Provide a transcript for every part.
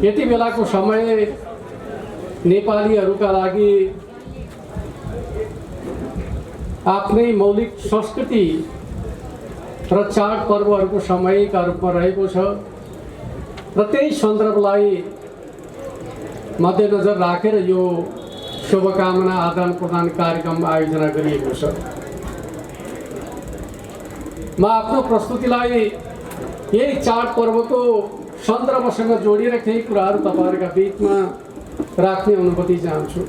यति बेलाको समय नेपालीहरूका लागि आफ्नै मौलिक संस्कृति र चाडपर्वहरूको समयका रूपमा रहेको छ र त्यही सन्दर्भलाई मध्यनजर राखेर यो शुभकामना आदान प्रदान कार्यक्रम आयोजना गरिएको छ। म आफ्नो प्रस्तुतिलाई यही चाडपर्वको सन्दर्भसँग जोडिएर केही कुराहरू तपाईँहरूका बिचमा राख्ने अनुमति चाहन्छु।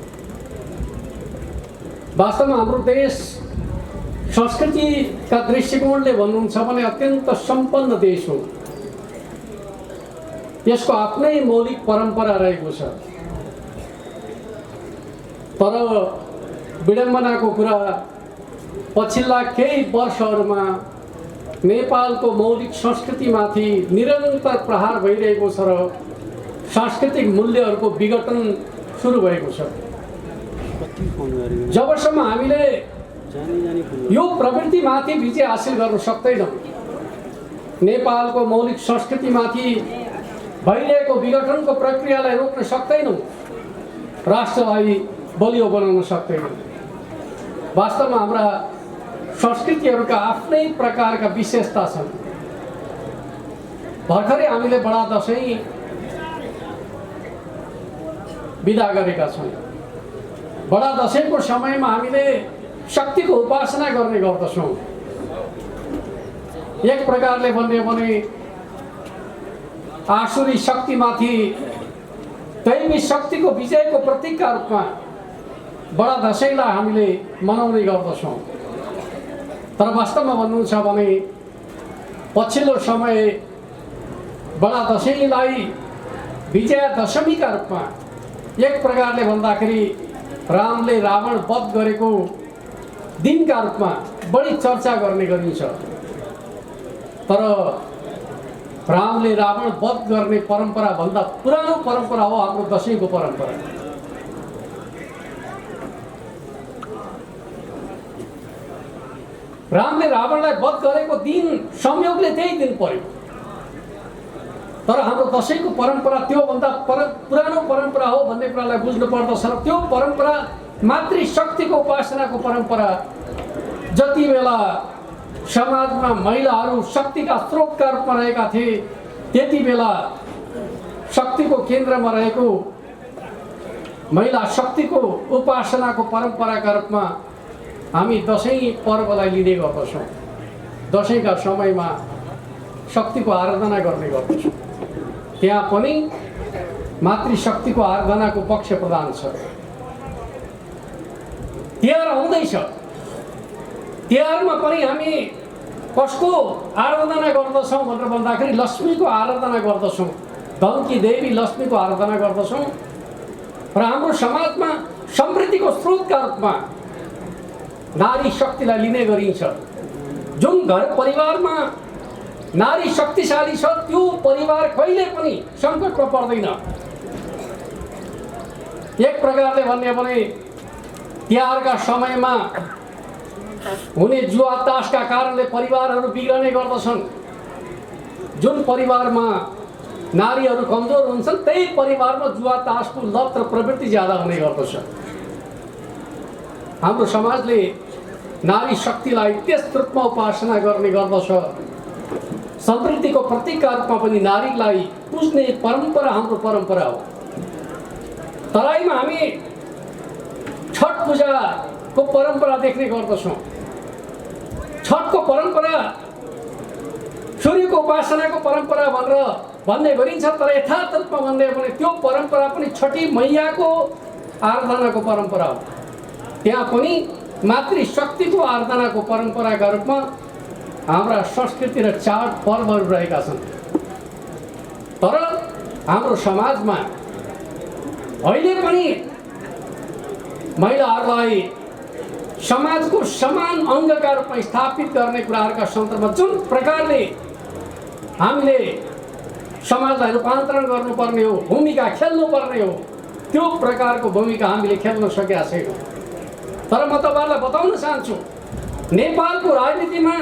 वास्तवमा हाम्रो देश संस्कृतिका दृष्टिकोणले भन्नुहुन्छ भने अत्यन्त सम्पन्न देश हो। यसको आफ्नै मौलिक परम्परा रहेको छ। तर विडम्बनाको कुरा पछिल्ला केही वर्षहरूमा नेपालको मौलिक संस्कृतिमाथि निरन्तर प्रहार भइरहेको छ र सांस्कृतिक मूल्यहरूको विघटन सुरु भएको छ। जबसम्म हामीले यो प्रवृत्तिमाथि विजय हासिल गर्न सक्दैनौँ, नेपालको मौलिक संस्कृतिमाथि भइरहेको विघटनको प्रक्रियालाई रोक्न सक्दैनौँ, राष्ट्रलाई बलियो बनाउन सक्दैनौँ। वास्तवमा हाम्रा संस्कृतिहरूका आफ्नै प्रकारका विशेषता छन्। भर्खरै हामीले बडा दशैं विदा गरेका छौँ। बडा दशैंको समयमा हामीले शक्तिको उपासना गर्ने गर्दछौँ। एक प्रकारले भन्ने भने आसुरी शक्तिमाथि दैवी शक्तिको विजयको प्रतीकका रूपमा बडा दशैंलाई हामीले मनाउने गर्दछौँ। तर वास्तवमा भन्नुहुन्छ भने पछिल्लो समय बडा दशैंलाई विजयादशमीका रूपमा एक प्रकारले भन्दाखेरि रामले रावण वध गरेको दिनका रूपमा बढी चर्चा गर्ने गरिन्छ। तर रामले रावण वध गर्ने परम्परा भन्दा पुरानो परम्परा हो हाम्रो दशैंको परम्परा। रामले रावणलाई वध गरेको दिन संयोगले त्यही दिन पर्यो। तर हाम्रो दशैंको परम्परा त्योभन्दा पुरानो परम्परा हो भन्ने कुरालाई बुझ्नु पर्दछ। र त्यो परम्परा मातृशक्तिको उपासनाको परम्परा। जति बेला समाजमा महिलाहरू शक्तिका स्रोतका रूपमा रहेका थिए, त्यति बेला शक्तिको केन्द्रमा रहेको महिला शक्तिको उपासनाको परम्पराका रूपमा हामी दशैं पर्वलाई लिने गर्दछौँ। दशैंका समयमा शक्तिको आराधना गर्ने गर्दछौँ। त्यहाँ पनि मातृशक्तिको आराधनाको पक्ष प्रदान छ। तिहार आउँदैछ। तिहारमा पनि हामी कसको आराधना गर्दछौँ भनेर भन्दाखेरि लक्ष्मीको आराधना गर्दछौँ। धनकी देवी लक्ष्मीको आराधना गर्दछौँ। र हाम्रो समाजमा समृद्धिको स्रोतका रूपमा नारी शक्तिलाई लिने गरिन्छ। जुन घर परिवारमा नारी शक्तिशाली छ त्यो परिवार कहिले पनि सङ्कटमा पर्दैन। एक प्रकारले भन्ने भने तिहारका समयमा हुने जुवा तासका कारणले परिवारहरू बिग्रने गर्दछन्। जुन परिवारमा नारीहरू कमजोर हुन्छन् त्यही परिवारमा जुवा तासको लत र प्रवृत्ति ज्यादा हुने गर्दछ। हाम्रो समाजले नारी शक्तिलाई त्यस रूपमा उपासना गर्ने गर्दछ। समृद्धिको प्रतीकका रूपमा पनि नारीलाई पुज्ने परम्परा हाम्रो परम्परा हो। तराईमा हामी छठ पूजाको परम्परा देख्ने गर्दछौँ। छठको परम्परा सूर्यको उपासनाको परम्परा भनेर भन्ने गरिन्छ। तर यथार्थ रूपमा भन्ने भने त्यो परम्परा पनि छठी मैयाको आराधनाको परम्परा हो। त्यहाँ पनि मातृशक्तिको आराधनाको परम्पराका रूपमा हाम्रा संस्कृति र चाड पर्वहरू रहेका छन्। तर हाम्रो समाजमा अहिले पनि महिलाहरूलाई समाजको समान अङ्गका रूपमा स्थापित गर्ने कुराहरूका सन्दर्भमा जुन प्रकारले हामीले समाजलाई रूपान्तरण गर्नुपर्ने हो, भूमिका खेल्नुपर्ने हो, त्यो प्रकारको भूमिका हामीले खेल्न सकेका छैनौँ। तर म तपाईँहरूलाई बताउन चाहन्छु, नेपालको राजनीतिमा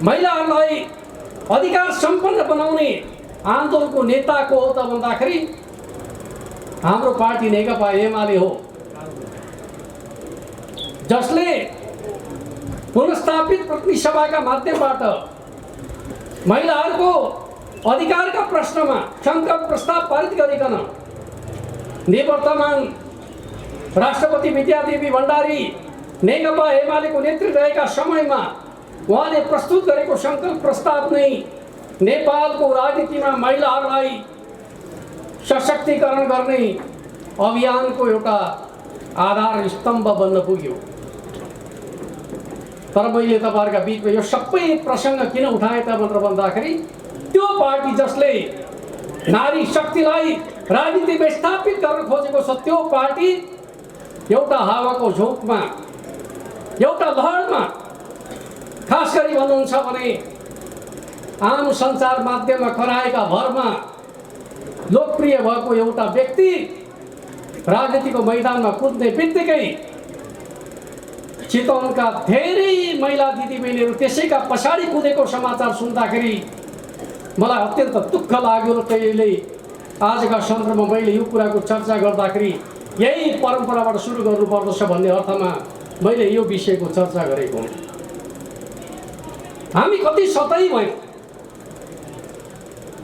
महिलाहरूलाई अधिकार सम्पन्न बनाउने आन्दोलनको नेता को हो त भन्दाखेरि हाम्रो पार्टी नेकपा एमाले हो, जसले पुनर्स्थापित प्रतिनिधि सभाका माध्यमबाट महिलाहरूको अधिकारका प्रश्नमा संकल्प प्रस्ताव पारित गरिकन निवर्तमान राष्ट्रपति विद्यादेवी भण्डारी नेकपा एमालेको नेतृत्व रहेका समयमा उहाँले प्रस्तुत गरेको संकल्प प्रस्ताव नै नेपालको राजनीतिमा महिलाहरूलाई सशक्तिकरण गर्ने अभियानको एउटा आधार स्तम्भ बन्न पुग्यो। तर मैले तपाईहरुका बीचमा यो सबै प्रसंग किन उठाए त भनेर भन्दाखेरि त्यो पार्टी जसले नारी शक्तिलाई राजनीतिमा स्थापित गर्न खोजेको छ, त्यो पार्टी एउटा हावाको झोकमा, एउटा लहरमा, खास गरी भन्नुहुन्छ भने आम सञ्चार माध्यममा कराएका भरमा लोकप्रिय भएको एउटा व्यक्ति राजनीतिको मैदानमा कुद्ने बित्तिकै चितवनका धेरै महिला दिदीबहिनीहरू त्यसैका पछाडि कुदेको समाचार सुन्दाखेरि मलाई अत्यन्त दुःख लाग्यो र त्यसले आजका सन्दर्भमा मैले यो कुराको चर्चा गर्दाखेरि यही परम्पराबाट सुरु गर्नुपर्दछ भन्ने अर्थमा मैले यो विषयको चर्चा गरेको हुँ। हामी कति सतै भयौँ,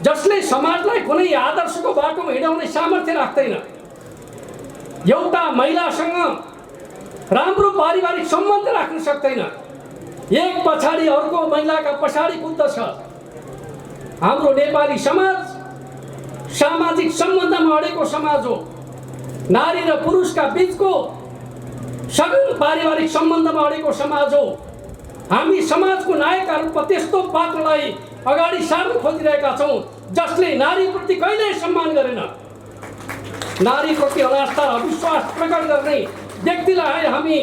जसले समाजलाई कुनै आदर्शको बाटोमा हिँडाउने सामर्थ्य राख्दैन, एउटा महिलासँग राम्रो पारिवारिक सम्बन्ध राख्न सक्दैन, एक पछाडि अर्को महिलाका पछाडि कुद्दछ। हाम्रो नेपाली समाज सामाजिक सम्बन्धमा अडेको समाज हो। नारी र पुरुषका बीचको सघन पारिवारिक सम्बन्धमा अडेको समाज हो। हामी समाजको नायकका रूपमा त्यस्तो पात्रलाई अगाडि सार्न खोजिरहेका छौँ जसले नारीप्रति कहिल्यै सम्मान गरेन, नारीप्रति अनास्था र अविश्वास प्रकट गर्ने व्यक्तिलाई हामी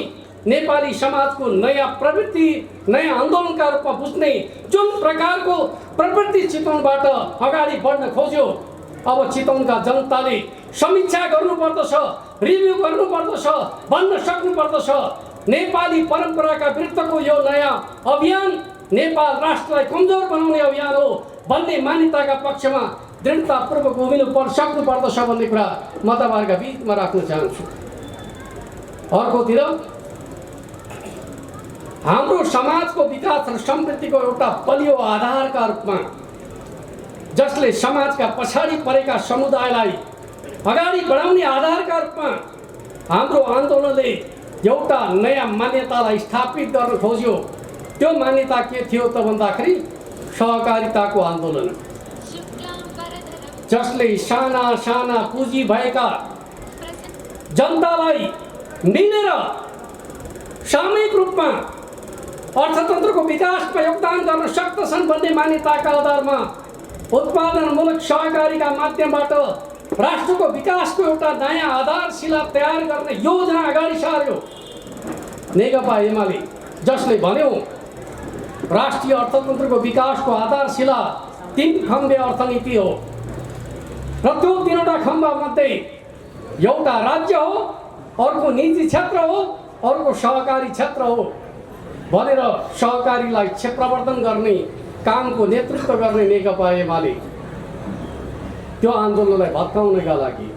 नेपाली समाजको नयाँ प्रवृत्ति, नयाँ आन्दोलनका रूपमा बुझ्ने जुन प्रकारको प्रवृत्ति चितवनबाट अगाडि बढ्न खोज्यो, अब चितवनका जनताले समीक्षा गर्नुपर्दछ, रिभ्यू गर्नुपर्दछ, भन्न सक्नुपर्दछ। नेपाली परम्पराका विरुद्धको यो नयाँ अभियान नेपाल राष्ट्रलाई कमजोर बनाउने अभियान हो भन्ने मान्यताका पक्षमा दृढतापूर्वक उभिनु सक्नुपर्दछ भन्ने कुरा म तपाईहरुका बीचमा राख्न चाहन्छु। अर्कोतिर हाम्रो समाजको विकास र समृद्धिको एउटा बलियो आधारका रूपमा, जसले समाजका पछाडि परेका समुदायलाई अगाडि बढाउने आधारका रूपमा हाम्रो आन्दोलनले एउटा नयाँ मान्यतालाई स्थापित गर्न खोज्यो। त्यो मान्यता के थियो त भन्दाखेरि सहकारिताको आन्दोलन, जसले साना साना पुँजी भएका जनतालाई मिलेर सामूहिक रूपमा अर्थतन्त्रको विकासमा योगदान गर्न सक्दछन् भन्ने मान्यताका आधारमा उत्पादनमूलक सहकारीका माध्यमबाट राष्ट्रको विकासको एउटा नयाँ आधारशिला तयार गर्ने योजना अगाडि सार्यो नेकपा एमाले, जसले भन्यो राष्ट्रिय अर्थतन्त्रको विकासको आधारशिला 3 खम्बे अर्थनीति हो र त्यो 3वटा खम्बा मध्ये एउटा राज्य हो, अर्को निजी क्षेत्र हो, अर्को सहकारी क्षेत्र हो भनेर सहकारीलाई प्रवर्धन गर्ने कामको नेतृत्व गर्ने नेकपा एमाले त्यो आन्दोलनलाई भत्काउनका लागि,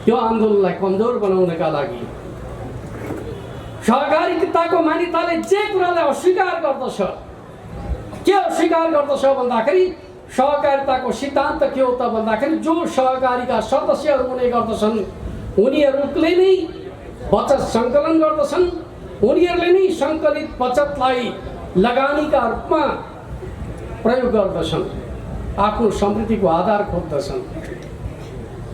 त्यो आन्दोलनलाई कमजोर बनाउनका लागि सहकारिताको मान्यताले जे कुरालाई अस्वीकार गर्दछ, के अस्वीकार गर्दछ भन्दाखेरि सहकारिताको सिद्धान्त के हो त भन्दाखेरि जो सहकारीका सदस्यहरू हुने गर्दछन् उनीहरूले नै बचत सङ्कलन गर्दछन्, उनीहरूले नै सङ्कलित बचतलाई लगानीका रूपमा प्रयोग गर्दछन्, आफ्नो समृद्धिको आधार खोज्दछन्।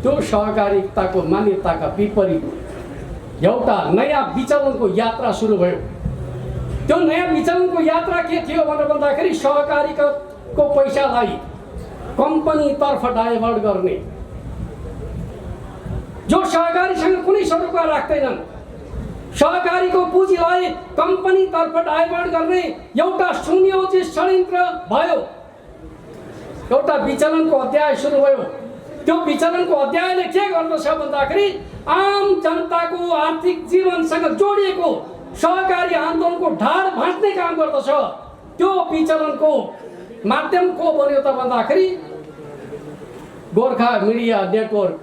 त्यो सहकारिताको मान्यताका विपरीत एउटा नयाँ विचलनको यात्रा सुरु भयो। त्यो नयाँ विचलनको यात्रा के थियो भनेर भन्दाखेरि सहकारीको पैसालाई कम्पनीतर्फ डाइभर्ट गर्ने, जो सहकारीसँग कुनै सरोकार राख्दैनन्, सहकारीको पुँजीलाई कम्पनीतर्फ डाइभर्ट गर्ने एउटा सुनियोजित षड्यन्त्र भयो। एउटा विचलनको अध्याय सुरु भयो। त्यो विचलनको अध्यायले के गर्दछ भन्दाखेरि आम जनताको आर्थिक जीवनसँग जोडिएको सहकारी आन्दोलनको ढाड भाँच्ने काम गर्दछ। त्यो विचलनको माध्यम को बन्यो त भन्दाखेरि गोर्खा मिडिया नेटवर्क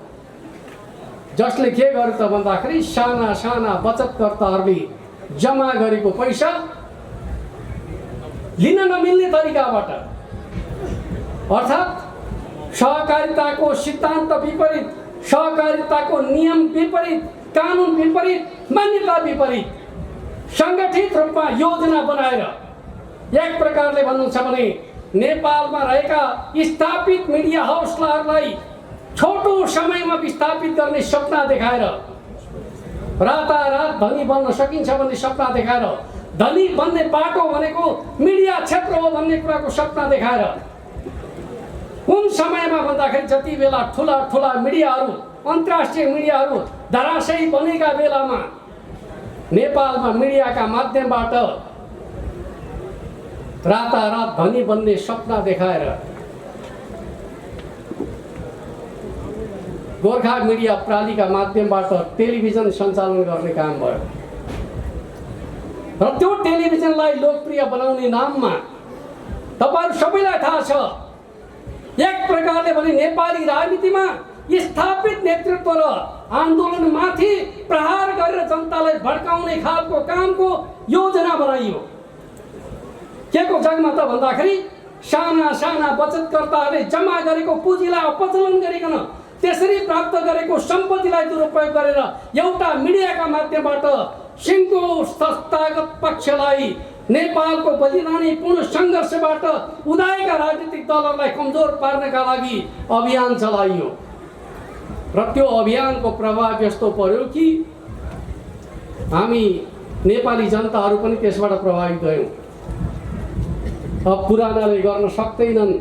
जसले के गर्यो त भन्दाखेरि साना साना बचतकर्ताहरूले जम्मा गरेको पैसा लिन नमिल्ने तरिकाबाट अर्थात् सहकारिताको सिद्धान्त विपरीत, सहकारिताको नियम विपरीत, कानुन विपरीत, मान्यता विपरीत सङ्गठित रूपमा योजना बनाएर एक प्रकारले भन्नु छ भने नेपालमा रहेका स्थापित मिडिया हाउसहरूलाई छोटो समयमा विस्थापित गर्ने सपना देखाएर, रातारात धनी बन्न सकिन्छ भन्ने सपना देखाएर, धनी बन्ने बाटो भनेको मिडिया क्षेत्र हो भन्ने कुराको सपना देखाएर, कुन समयमा भन्दाखेरि जति बेला ठुला ठुला मिडियाहरू, अन्तर्राष्ट्रिय मिडियाहरू धराशयी बनेका बेलामा नेपालमा मिडियाका माध्यमबाट रातारात धनी बन्ने सपना देखाएर गोर्खा मिडिया प्रालिका माध्यमबाट टेलिभिजन सञ्चालन गर्ने काम भयो र त्यो टेलिभिजनलाई लोकप्रिय बनाउने नाममा तपाईहरु सबैलाई थाहा छ एक प्रकारले भने नेपाली राजनीतिमा स्थापित नेतृत्व र आन्दोलनमाथि प्रहार गरेर जनतालाई भड्काउने खालको कामको योजना बनाइयो। के को जगमा त भन्दाखेरि साना साना बचतकर्ताहरूले जम्मा गरेको पुँजीलाई अपचलन गरिकन त्यसरी प्राप्त गरेको सम्पत्तिलाई दुरुपयोग गरेर एउटा मिडियाका माध्यमबाट सिङ्गो संस्थागत पक्षलाई नेपालको बलिदानीपूर्ण सङ्घर्षबाट उदाएका राजनीतिक दलहरूलाई कमजोर पार्नका लागि अभियान चलाइयो र त्यो अभियानको प्रभाव यस्तो पर्यो कि हामी नेपाली जनताहरू पनि त्यसबाट प्रभावित भयौँ। अब पुरानाले गर्न सक्दैनन्,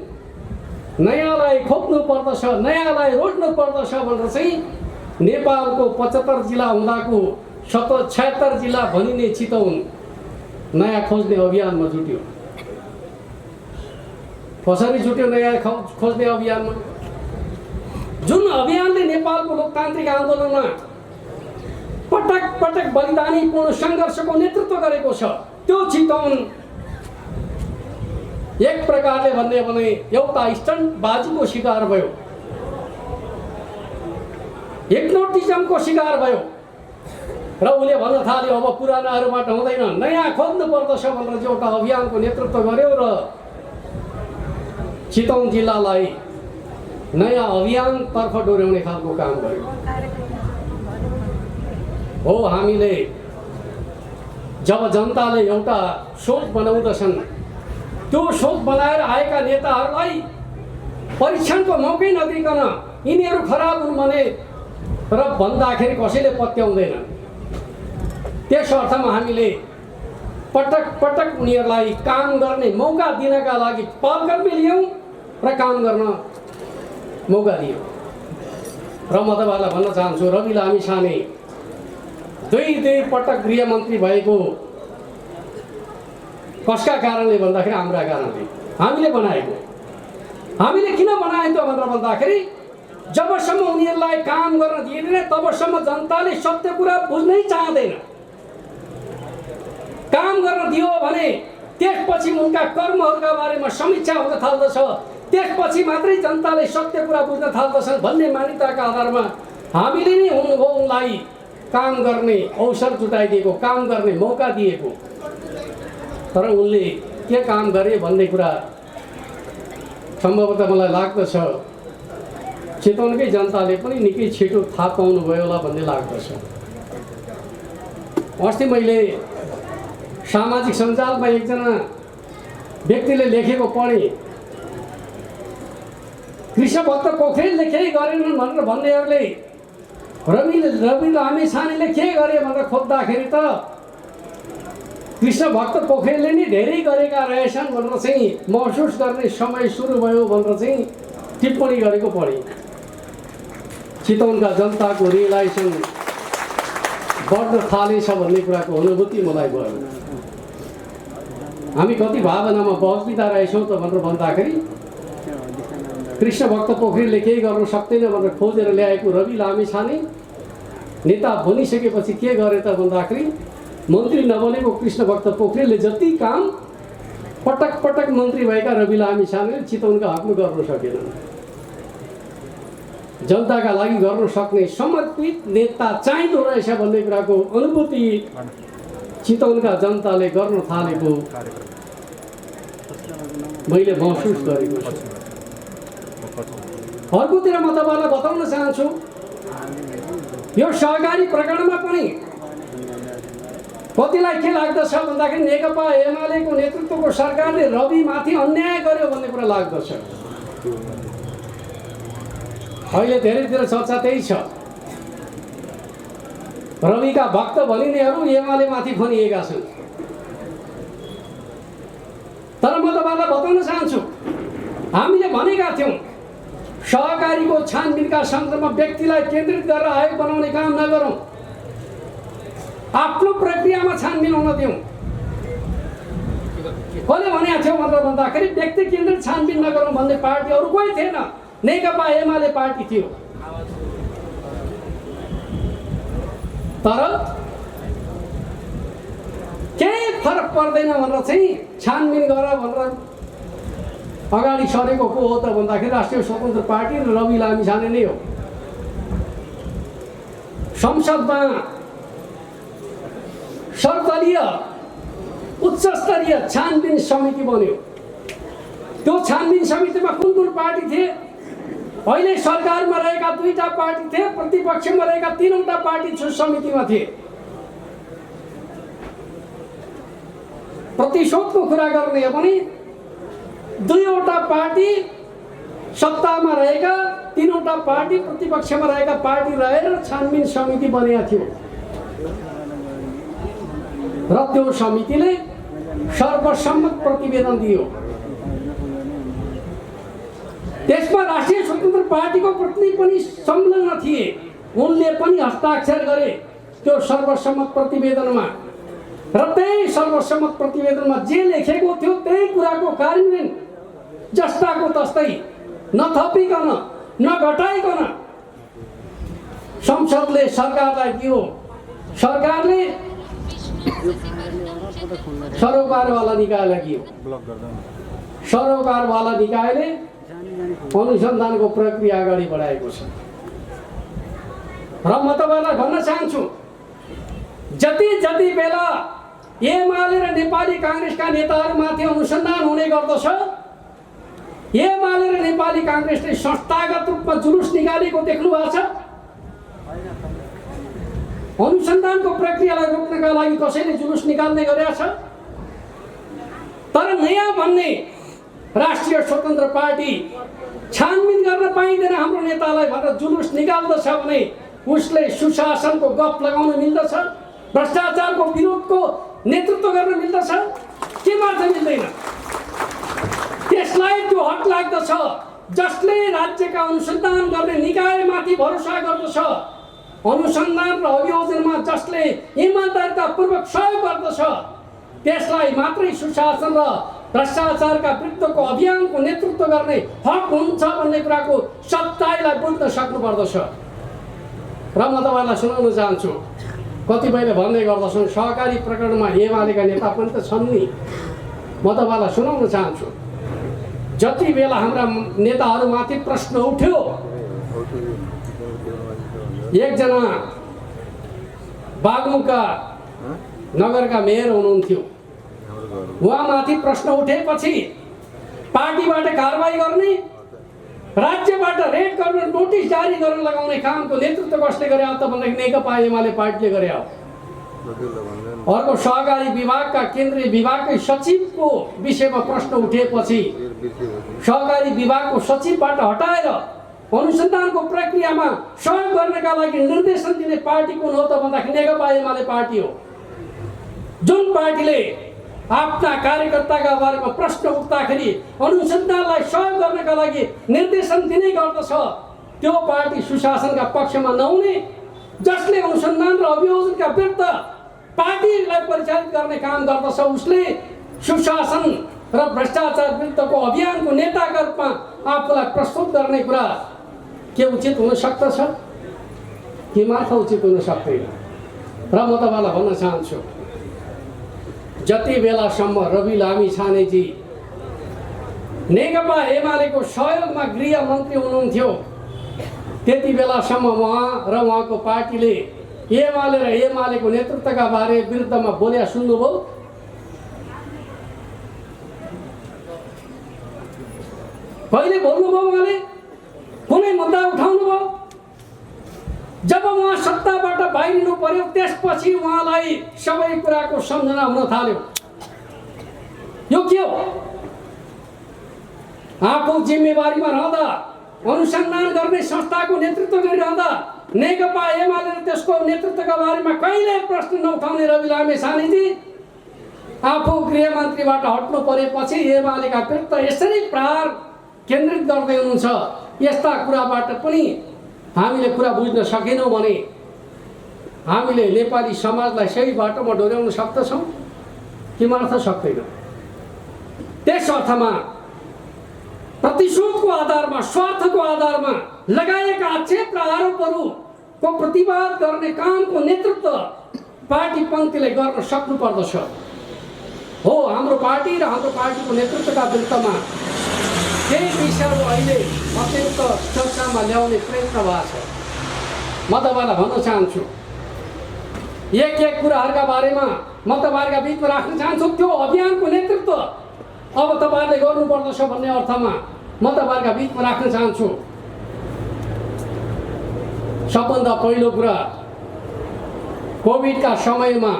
नयाँलाई खोज्नु पर्दछ, नयाँलाई रोज्नु पर्दछ भनेर चाहिँ नेपालको 75 जिल्ला हुँदाको 76 जिल्ला भनिने चितवन नयाँ खोज्ने अभियानमा जुट्यो। कसरी जुट्यो नयाँ खोज्ने अभियानमा? जुन अभियानले नेपालको लोकतान्त्रिक आन्दोलनमा पटक पटक बलिदानीपूर्ण सङ्घर्षको नेतृत्व गरेको छ, त्यो चितवन एक प्रकारले भन्ने भने एउटा स्टन्टबाजीको शिकार भयो, हिप्नोटिजमको शिकार भयो र उसले भन्न थाल्यो अब पुरानाहरूबाट हुँदैन, नयाँ खोज्नु पर्दछ भनेर एउटा अभियानको नेतृत्व गर्यो र चितवन जिल्लालाई नयाँ अभियानतर्फ डोर्याउने खालको काम गर्यो। हो, हामीले जब जनताले एउटा सोच बनाउँदछन्, त्यो सोच बनाएर आएका नेताहरूलाई परीक्षणको मौकै नदिकन यिनीहरू खराब हुन् भने र भन्दाखेरि कसैले पत्याउँदैन। त्यस अर्थमा हामीले पटक पटक उनीहरूलाई काम गर्ने मौका दिनका लागि पहलकदमी लियौँ र काम गर्न मौका दियौँ। र म तपाईँहरूलाई भन्न चाहन्छु, रवि लामिछाने दुई पटक गृहमन्त्री भएको कसका कारणले भन्दाखेरि हाम्रा कारणले हामीले बनाएको। हामीले किन बनायौँ त भनेर भन्दाखेरि जबसम्म उनीहरूलाई काम गर्न दिँदैन तबसम्म जनताले सत्य कुरा बुझ्नै चाहँदैन। काम गर्न दियो भने त्यसपछि उनका कर्महरूका बारेमा समीक्षा हुन थाल्दछ, त्यसपछि मात्रै जनताले सत्य कुरा बुझ्न थाल्दछन् भन्ने मान्यताका आधारमा हामीले नै उनलाई काम गर्ने अवसर जुटाइदिएको, काम गर्ने मौका दिएको। तर उनले के काम गरे भन्ने कुरा सम्भवतः मलाई लाग्दछ चितवनकै जनताले पनि निकै छिटो थाहा पाउनुभयो होला भन्ने लाग्दछ। अस्ति मैले सामाजिक सञ्जालमा एकजना व्यक्तिले लेखेको पढेँ, कृष्णभक्त पोखरेलले केही गरेनन् भनेर भन्नेहरूले रवि लामिछानेले के गरे भनेर खोज्दाखेरि त कृष्णभक्त पोखरेलले नै धेरै गरेका रहेछन् भनेर चाहिँ महसुस गर्ने समय सुरु भयो भनेर चाहिँ टिप्पणी गरेको पढेँ। चितवनका जनताको रियलाइजेसन बढ्न थालेछ भन्ने कुराको अनुभूति मलाई भयो। हामी कति भावनामा बहकिँदा रहेछौँ त भनेर भन्दाखेरि कृष्णभक्त पोखरेलले केही गर्न सक्दैन भनेर खोजेर ल्याएको रवि लामिछाने नेता बनिसकेपछि के गरे त भन्दाखेरि मन्त्री नबनेको कृष्णभक्त पोखरेलले जति काम पटक पटक मन्त्री भएका रवि लामिछानेले चितवनका हकमा गर्न सकेनन्। जनताका लागि गर्न सक्ने समर्पित नेता चाहिँदो रहेछ भन्ने कुराको अनुभूति चितवनका जनताले गर्न थालेको मैले महसुस गरेको छु। अर्कोतिर म तपाईँलाई बताउन चाहन्छु, यो सहकारी प्रकरणमा पनि कतिलाई के लाग्दछ भन्दाखेरि नेकपा एमालेको नेतृत्वको सरकारले रविमाथि अन्याय गर्यो भन्ने कुरा लाग्दछ। अहिले धेरैतिर चर्चा त्यही छ। रविका भक्त भनिनेहरू एमालेमाथि भनिएका छन्। तर म तपाईँलाई बताउन चाहन्छु, हामीले भनेका थियौँ सहकारीको छानबिनका सन्दर्भमा व्यक्तिलाई केन्द्रित गरेर आयोग बनाउने काम नगरौँ, आफ्नो प्रक्रियामा छानबिन हुन दिउँ। कसले भनेको थियो भनेर भन्दाखेरि व्यक्ति केन्द्रित छानबिन नगरौँ भन्ने पार्टी अरू कोही थिएन, नेकपा एमाले पार्टी थियो। तर केही फरक पर्दैन भनेर चाहिँ छानबिन गर भनेर अगाडि सरेको को हो त भन्दाखेरि राष्ट्रिय स्वतन्त्र पार्टी र रवि लामिछाने नै हो। संसदमा सर्वदलीय उच्च स्तरीय छानबिन समिति बन्यो। त्यो छानबिन समितिमा कुन कुन पार्टी थिए? अहिले सरकारमा रहेका 2टा पार्टी थिए, प्रतिपक्षमा रहेका 3वटा पार्टी सो समितिमा थिए। प्रतिशोधको कुरा गर्ने हो भने 2वटा पार्टी सत्तामा रहेका, 3वटा पार्टी प्रतिपक्षमा रहेका पार्टी रहेर छानबिन समिति बनेको थियो र त्यो समितिले सर्वसम्मत प्रतिवेदन दियो। त्यसमा राष्ट्रिय स्वतन्त्र पार्टीको प्रतिनिधि पनि संलग्न थिए, उनले पनि हस्ताक्षर गरे त्यो सर्वसम्मत प्रतिवेदनमा र त्यही सर्वसम्मत प्रतिवेदनमा जे लेखेको थियो त्यही कुराको कार्यान्वयन जस्ताको तस्तै नथपिकन नघटाइकन संसदले सरकारलाई दियो। सरकारले सरोकारवाला निकायलाई दियो। सरोकारवाला निकायले अनुसन्धानको प्रक्रिया अगाडि बढाएको छ। र म तपाईँलाई भन्न चाहन्छु, जति बेला एमाले र नेपाली काङ्ग्रेसका नेताहरूमाथि अनुसन्धान हुने गर्दछ, एमाले र नेपाली काङ्ग्रेसले संस्थागत रूपमा जुलुस निकालेको देख्नु भएको छ। अनुसन्धानको प्रक्रियालाई रोक्नका लागि कसैले जुलुस निकाल्ने गरेको छ। तर नयाँ भन्ने राष्ट्रिय स्वतन्त्र पार्टी छानबिन गर्न पाइँदैन हाम्रो नेतालाई भनेर जुलुस निकाल्दछ भने उसले सुशासनको गफ लगाउन मिल्दछ, भ्रष्टाचारको विरोधको नेतृत्व गर्न मिल्दछ, के मात्र मिल्दैन। त्यसलाई त्यो हक लाग्दछ जसले राज्यका अनुसन्धान गर्ने निकायमाथि भरोसा गर्दछ, अनुसन्धान र अभियोजनमा जसले इमानदारीतापूर्वक सहयोग गर्दछ, त्यसलाई मात्रै सुशासन र भ्रष्टाचारका विरुद्धको अभियानको नेतृत्व गर्ने हक हुन्छ भन्ने कुराको सच्चाइलाई बुझ्न सक्नु पर्दछ। र म तपाईँलाई सुनाउन चाहन्छु, कतिपयले भन्ने गर्दछन् सहकारी प्रकरणमा एमालेका नेता पनि त छन् नि। म तपाईँलाई सुनाउन चाहन्छु, जति बेला हाम्रा नेताहरूमाथि प्रश्न उठ्यो, एकजना बागलुङका नगरका मेयर हुनुहुन्थ्यो, उहाँमाथि प्रश्न उठेपछि पार्टीबाट कारबाही गर्ने, राज्यबाट रेड गर्न, नोटिस जारी गर्न लगाउने कामको नेतृत्व कसले गरे त भन्दाखेरि नेकपा एमाले पार्टीले गरे हो। अर्को सहकारी विभागका केन्द्रीय विभागकै सचिवको विषयमा प्रश्न उठेपछि सहकारी विभागको सचिवबाट हटाएर अनुसन्धानको प्रक्रियामा सहयोग गर्नका लागि निर्देशन दिने पार्टी कुन हो त भन्दाखेरि नेकपा एमाले पार्टी हो। जुन पार्टीले आफ्ना कार्यकर्ताका बारेमा प्रश्न उठ्दाखेरि अनुसन्धानलाई सहयोग गर्नका लागि निर्देशन दिने गर्दछ, त्यो पार्टी सुशासनका पक्षमा नहुने, जसले अनुसन्धान र अभियोजनका विरुद्ध पार्टीलाई परिचालित गर्ने काम गर्दछ, उसले सुशासन र भ्रष्टाचार विरुद्धको अभियानको नेताका रूपमा आफूलाई प्रस्तुत गर्ने कुरा के उचित हुन सक्दछ? के मात्र उचित हुन सक्दैन। र म तपाईँलाई भन्न चाहन्छु, जति बेलासम्म रवि लामिछानेजी नेकपा एमालेको सहयोगमा गृहमन्त्री हुनुहुन्थ्यो, त्यति बेलासम्म उहाँ र उहाँको पार्टीले एमाले र एमालेको नेतृत्वका बारे विरुद्धमा बोले सुन्नुभयो? कहिले बोल्नुभयो उहाँले? कुनै मुद्दा उठाउनु भयो? जब उहाँ सत्ताबाट बाहिरिनु पर्यो त्यसपछि उहाँलाई सबै कुराको सम्झना हुन थाल्यो। यो के हो? आफू जिम्मेवारीमा रहँदा, अनुसन्धान गर्ने संस्थाको नेतृत्व गरिरहँदा नेकपा एमाले र त्यसको नेतृत्वका बारेमा कहिले प्रश्न नउठाउने रवि लामिछानेजी आफू गृहमन्त्रीबाट हट्नु परेपछि एमालेका विरुद्ध यसरी प्रहार केन्द्रित गर्दै हुनुहुन्छ। यस्ता कुराबाट पनि हामीले कुरा बुझ्न सकेनौँ भने हामीले नेपाली समाजलाई सही बाटोमा डोर्याउन सक्दछौँ कि मार्थ सक्दैनौँ। त्यस अर्थमा प्रतिशोधको आधारमा, स्वार्थको आधारमा लगाएका आक्षेप र आरोपहरूको प्रतिवाद गर्ने कामको नेतृत्व पार्टी पङ्क्तिले गर्न सक्नुपर्दछ। हो, हाम्रो पार्टी र हाम्रो पार्टीको नेतृत्वका विरुद्धमा केही विषयहरू अहिले अत्यन्त चर्चामा ल्याउने प्रयत्न भएको छ। म तपाईँलाई भन्न चाहन्छु, एक कुराहरूका बारेमा म तपाईँहरूका बिचमा राख्न चाहन्छु। त्यो अभियानको नेतृत्व अब तपाईँहरूले गर्नुपर्दछ भन्ने अर्थमा म तपाईँहरूका बिचमा राख्न चाहन्छु। सबभन्दा पहिलो कुरा, कोभिडका समयमा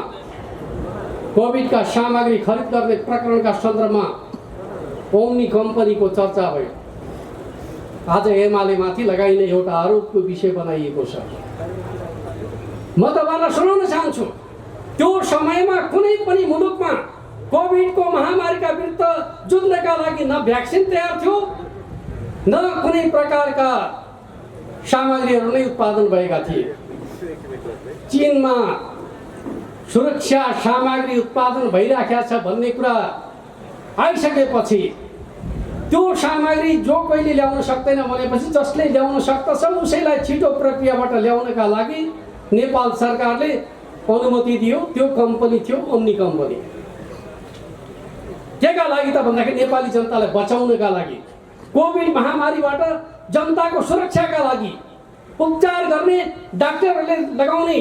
कोभिडका सामग्री खरिद गर्ने प्रकरणका सन्दर्भमा ओम्नी कम्पनीको चर्चा भयो। आज एमालेमाथि लगाइने एउटा आरोपको विषय बनाइएको छ। म तपाईँलाई सुनाउन चाहन्छु, त्यो समयमा कुनै पनि मुलुकमा कोभिडको महामारीका विरुद्ध जुझ्नका लागि न भ्याक्सिन तयार थियो, न कुनै प्रकारका सामग्रीहरू नै उत्पादन भएका थिए। चीनमा सुरक्षा सामग्री उत्पादन भइराखेको छ भन्ने कुरा आइसकेपछि त्यो सामग्री जो कहिले ल्याउन सक्दैन भनेपछि जसले ल्याउन सक्दछ उसैलाई छिटो प्रक्रियाबाट ल्याउनका लागि नेपाल सरकारले अनुमति दियो। त्यो कम्पनी थियो ओम्नी कम्पनी। केका लागि त भन्दाखेरि नेपाली जनतालाई बचाउनका लागि, कोभिड महामारीबाट जनताको सुरक्षाका लागि, उपचार गर्ने डाक्टरहरूले लगाउने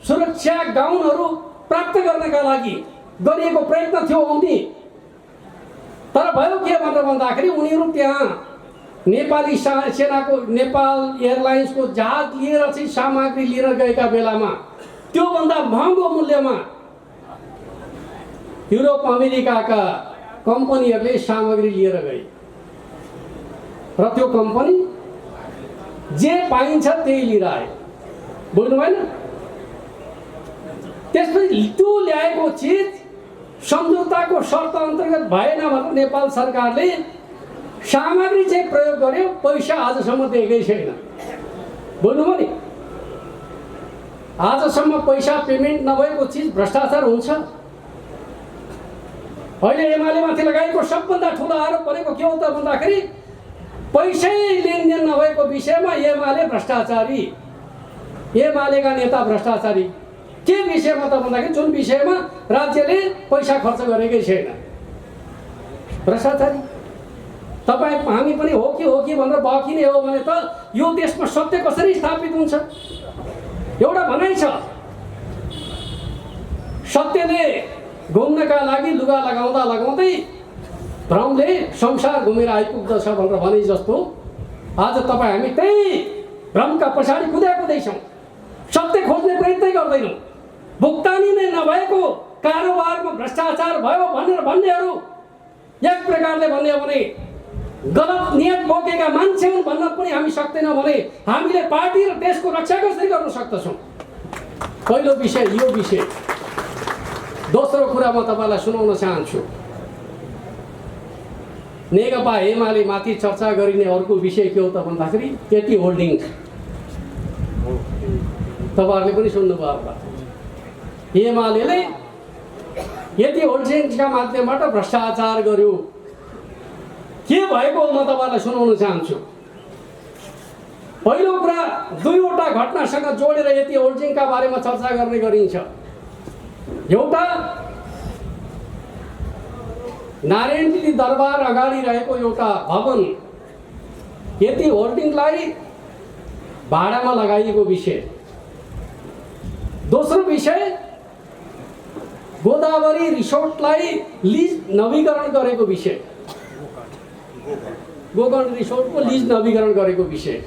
सुरक्षा गाउनहरू प्राप्त गर्नका लागि गरिएको प्रयत्न थियो ओम्नी। तर भयो के भनेर भन्दाखेरि उनीहरू त्यहाँ नेपाली सेनाको नेपाल एयरलाइन्सको जहाज लिएर चाहिँ सामग्री लिएर गएका बेलामा त्योभन्दा महँगो मूल्यमा युरोप अमेरिकाका कम्पनीहरूले सामग्री लिएर गए र त्यो कम्पनी जे पाइन्छ त्यही लिएर आयो। बुझ्नु भएन? त्यसपछि त्यो ल्याएको चिज सम्झौताको शर्त अन्तर्गत भएन भनेर नेपाल सरकारले सामग्री चाहिँ प्रयोग गर्यो, पैसा आजसम्म दिएकै छैन। बुझ्नुभयो नि? आजसम्म पैसा पेमेन्ट नभएको चिज भ्रष्टाचार हुन्छ। अहिले एमालेमाथि लगाएको सबभन्दा ठुलो आरोप भनेको के हो त भन्दाखेरि पैसै लेनदेन नभएको विषयमा एमाले भ्रष्टाचारी, एमालेका नेता भ्रष्टाचारी। के विषयमा त भन्दाखेरि जुन विषयमा राज्यले पैसा खर्च गरेकै छैन, भ्रष्टाचारी। तपाईँ हामी पनि हो कि भनेर बकिने हो भने त यो देशमा सत्य कसरी स्थापित हुन्छ? एउटा भनाइ छ, सत्यले घुम्नका लागि लुगा लगाउँदा लगाउँदै भ्रमले संसार घुमेर आइपुग्दछ भनेर भने जस्तो आज तपाईँ हामी त्यही भ्रमका पछाडि कुदाकुदैछौँ। सत्य खोज्ने प्रयत्न गर्दैनौँ। भुक्तानी नै नभएको कारोबारमा भ्रष्टाचार भयो भनेर भन्नेहरू एक प्रकारले भन्ने हो भने गलत नियत बोकेका मान्छे हुन् भन्न पनि हामी सक्दैनौँ भने हामीले पार्टी र देशको रक्षा कसरी गर्न सक्दछौँ? पहिलो विषय यो विषय। दोस्रो कुरा म तपाईँलाई सुनाउन चाहन्छु, नेकपा एमाले माथि चर्चा गरिने अर्को विषय के हो त भन्दाखेरि यति होल्डिङ्स। तपाईँहरूले पनि सुन्नुभयो होला, एमाले यति होल्डिङ्सका माध्यमबाट भ्रष्टाचार गर्यो। के भएको म तपाईँलाई सुनाउन चाहन्छु। पहिलो कुरा, दुईवटा घटनासँग जोडेर यति होल्डिङका बारेमा चर्चा गर्ने गरिन्छ। एउटा, नारायणजी दरबार अगाडि रहेको एउटा भवन यति होल्डिङलाई भाडामा लगाइएको विषय। दोस्रो विषय, गोदावरी रिसोर्टलाई लिज नवीकरण गरेको विषय, गोकर्ण रिसोर्टको लिज नवीकरण गरेको विषय।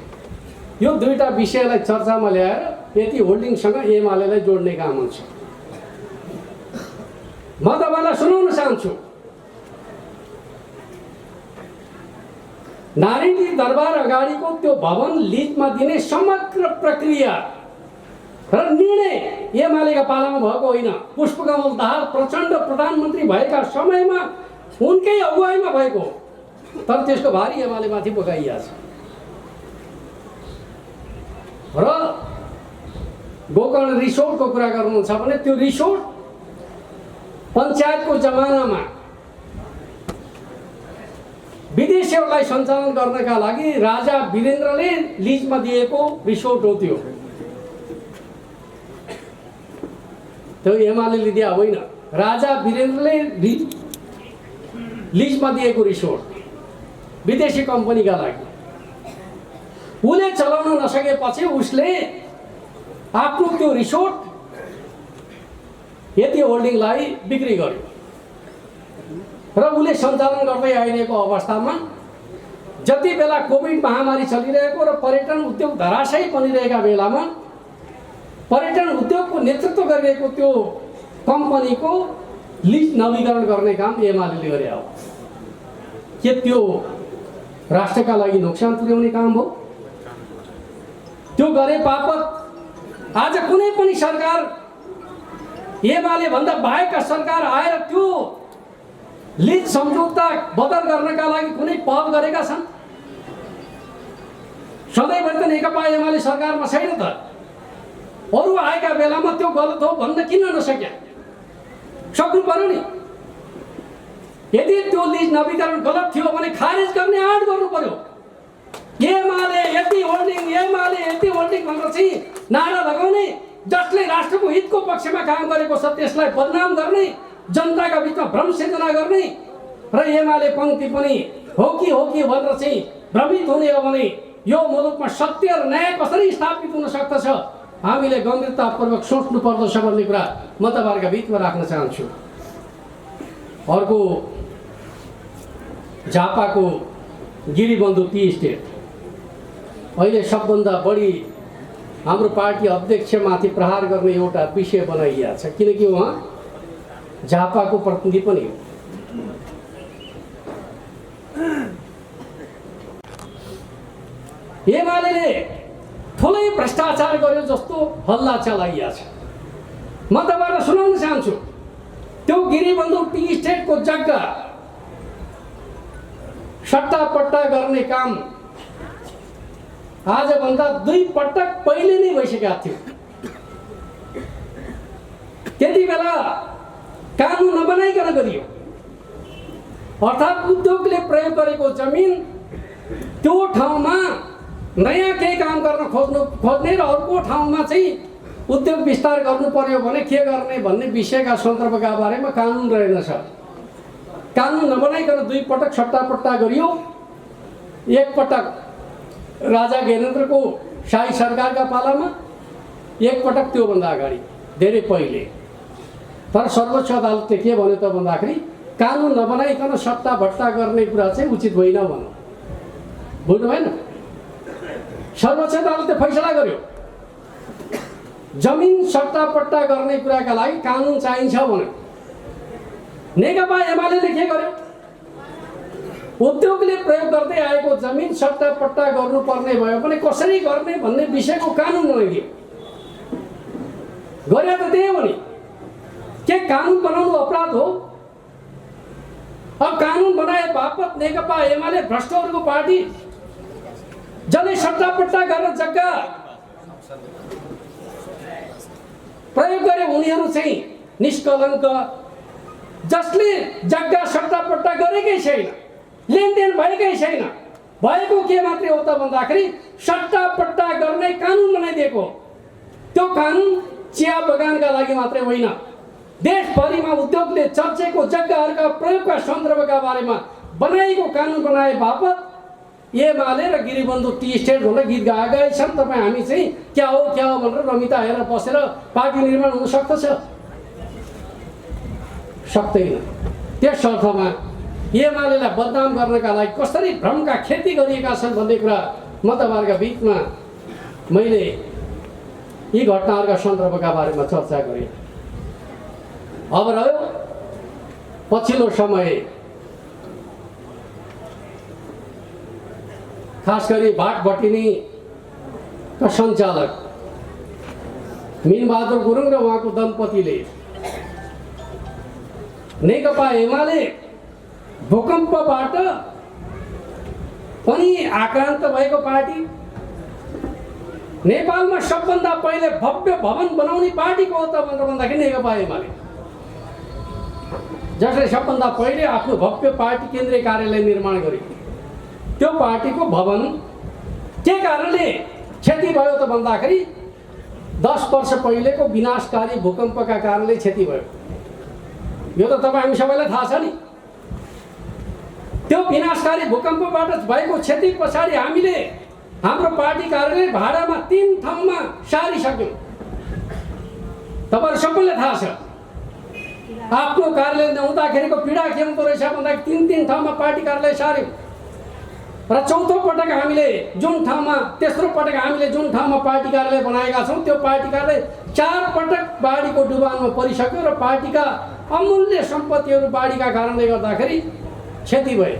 यो दुईटा विषयलाई चर्चामा ल्याएर यति होल्डिङसँग एमालेलाई जोड्ने काम हुन्छ। म तपाईँलाई सुनाउन चाहन्छु, नारायणी दरबार अगाडिको त्यो भवन लिजमा दिने समग्र प्रक्रिया र निर्णय एमालेका पालामा भएको होइन। पुष्पकमल दाहाल प्रचण्ड प्रधानमन्त्री भएका समयमा उनकै अगुवाईमा भएको, तर त्यसको भारी एमालेमाथि बोकाइएको छ। र गोकर्ण रिसोर्टको कुरा गर्नुहुन्छ भने त्यो रिसोर्ट पञ्चायतको जमानामा विदेशीहरूलाई सञ्चालन गर्नका लागि राजा वीरेन्द्रले लिजमा दिएको रिसोर्ट हो। त्यो एमाले दिया होइन, राजा वीरेन्द्रले लिजमा दिएको रिसोर्ट विदेशी कम्पनीका लागि। उसले चलाउन नसकेपछि उसले आफ्नो त्यो रिसोर्ट यति होल्डिङलाई बिक्री गर्यो र उसले सञ्चालन गर्दै आइरहेको अवस्थामा जति बेला कोभिड महामारी चलिरहेको र पर्यटन उद्योग धराशायी बनिरहेका बेलामा पर्यटन उद्योगको नेतृत्व गरिरहेको त्यो कम्पनीको लिज नवीकरण गर्ने काम एमाले गरे हो। के त्यो राष्ट्रका लागि नोक्सान पुर्याउने काम हो? त्यो गरे बापत आज कुनै पनि सरकार, एमाले भन्दा बाहेकका सरकार आएर त्यो लिज सम्झौता बदल गर्नका लागि कुनै पहल गरेका छन्? सधैँभरि त नेकपा एमाले सरकारमा छैन त। अरू आएका बेलामा त्यो गलत हो भन्न किन नसक्या? सक्नु पर्यो नि। यदि त्यो लिज नवीकरण गलत थियो भने खारेज गर्ने आँट गर्नु पर्यो। एमाले यति होल्डिङ भनेर चाहिँ नारा लगाउने, जसले राष्ट्रको हितको पक्षमा काम गरेको छ त्यसलाई बदनाम गर्ने, जनताका बिचमा भ्रम सिर्जना गर्ने र एमाले पङ्क्ति पनि हो कि भनेर चाहिँ भ्रमित हुने हो भने यो मुलुकमा सत्य र न्याय कसरी स्थापित हुन सक्दछ हामीले गम्भीरतापूर्वक सोच्नु पर्दछ भन्ने कुरा म तपाईँहरूका बिचमा राख्न चाहन्छु। अर्को झापाको गिरीबन्धु टी स्टेट अहिले सबभन्दा बढी हाम्रो पार्टी अध्यक्षमाथि प्रहार गर्ने एउटा विषय बनाइएको छ, किनकि उहाँ झापाको प्रतिनिधि पनि हो। एमाले ठुलै भ्रष्टाचार गर्यो जस्तो हल्ला चलाइएको छ। म तपाईँलाई सुनाउन चाहन्छु, त्यो गिरीबन्धु टी स्टेटको जग्गा सट्टापट्टा गर्ने काम आजभन्दा 2 पटक पहिले नै भइसकेको थियो। त्यति बेला कानुन नबनाइकन गरियो, अर्थात् उद्योगले प्रयोग गरेको जमिन त्यो ठाउँमा नयाँ केही काम गर्न खोज्ने र अर्को ठाउँमा चाहिँ उद्योग विस्तार गर्नु पर्यो भने के गर्ने भन्ने विषयका सन्दर्भका बारेमा कानुन रहेनछ। कानुन नबनाइकन 2 पटक सट्टापट्टा गरियो। एक पटक राजा ज्ञानेन्द्रको शाही सरकारका पालामा, एक पटक त्योभन्दा अगाडि धेरै पहिले। तर सर्वोच्च अदालतले के भन्यो त भन्दाखेरि कानुन नबनाइकन सट्टाभट्टा गर्ने कुरा चाहिँ उचित होइन भन्यो। बुझ्नु भएन? सर्वोच्च अदालतले फैसला गर्यो जमिन सट्टापट्टा गर्ने कुराका लागि कानुन चाहिन्छ भन्यो। नेकपा एमालेले के गर्यो? उद्योगले प्रयोग गर्दै आएको जमिन सट्टापट्टा गर्नुपर्ने भयो भने कसरी गर्ने भन्ने विषयको कानुन बनाइदियो। गरे त त्यही हो नि। के कानुन बनाउनु अपराध हो? अब कानुन बनाए बापत नेकपा एमाले भ्रष्टहरूको पार्टी, जसले सट्टापट्टा गरेर जग्गा प्रयोग गरे उनीहरू चाहिँ निष्कलङ्क, जसले जग्गा सट्टापट्टा गरेकै छैन, लेनदेन भएकै छैन, भएको के मात्रै हो त भन्दाखेरि सट्टापट्टा गर्ने कानुन बनाइदिएको। त्यो कानुन चिया बगानका लागि मात्रै होइन, देशभरिमा उद्योगले चर्चेको जग्गाहरूका प्रयोगका सन्दर्भका बारेमा बनाएको कानुन बनाए बापत एमाले र गिरिबन्धु टी स्टेट भनेर गीत गाएकै छन्। तपाईँ हामी चाहिँ क्या हो भनेर रमिता हेरेर बसेर पार्टी निर्माण हुन सक्दछ? सक्दैन। त्यस अर्थमा एमालेलाई बदनाम गर्नका लागि कसरी भ्रमका खेती गरिएका छन् भन्ने कुरा म तपाईँहरूका बिचमा मैले यी घटनाहरूका सन्दर्भका बारेमा चर्चा गरेँ। अब रह्यो पछिल्लो समय खास गरी भाटभटिनीका सञ्चालक मिनबहादुर गुरुङ र उहाँको दम्पतिले नेकपा एमाले भूकम्पबाट पनि आक्रान्त भएको पार्टी, नेपालमा सबभन्दा पहिले भव्य भवन बनाउने पार्टी को हो त भनेर भन्दाखेरि नेकपा एमाले, जसले सबभन्दा पहिले आफ्नो भव्य पार्टी केन्द्रीय कार्यालय निर्माण गर्यो। त्यो पार्टीको भवन के कारणले क्षति भयो त भन्दाखेरि 10 वर्ष पहिलेको विनाशकारी भूकम्पका कारणले क्षति भयो। यो त तपाईँ हामी सबैलाई थाहा छ नि। त्यो विनाशकारी भूकम्पबाट भएको क्षति पछाडि हामीले हाम्रो पार्टी कार्यालय भाडामा 3 ठाउँमा सारिसक्यौँ। तपाईहरु सबैलाई थाहा छ आफ्नो कार्यालय नहुँदाखेरिको पीडा के हुँदो रहेछ भन्दाखेरि 3 ठाउँमा पार्टी कार्यालय सार्यौँ र चौथो पटक हामीले जुन ठाउँमा तेस्रो पटक हामीले जुन ठाउँमा पार्टी कार्यालय बनाएका छौँ त्यो पार्टी कार्यालय 4 पटक बाढीको डुबानमा परिसक्यो र पार्टीका अमूल्य सम्पत्तिहरू बाढीका कारणले गर्दाखेरि क्षति भयो।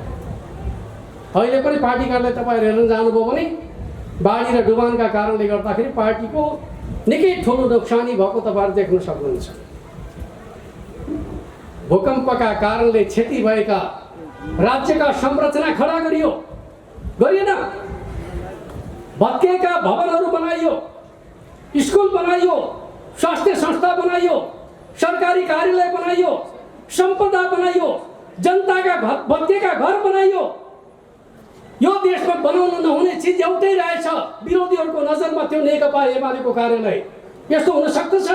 अहिले पनि पार्टी कार्यालय तपाईहरु हेर्न जानुभयो भने बाढी र डुबानका कारणले गर्दाखेरि पार्टीको निकै ठुलो नोक्सानी भएको तपाईहरु देख्न सक्नुहुन्छ। भूकम्पका कारणले क्षति भएका राज्यका संरचना खडा गरियो, गरिएन? भत्किएका भवनहरू बनाइयो, स्कुल बनाइयो, स्वास्थ्य संस्था बनाइयो, सरकारी कार्यालय बनाइयो, सम्पदा बनाइयो, जनताका घर भत्किएका घर बनाइयो। यो देशमा बनाउन नहुने चिज एउटै रहेछ, विरोधीहरूको नजरमा त्यो नेकपा एमालेको कार्यालय। यस्तो हुन सक्दछ?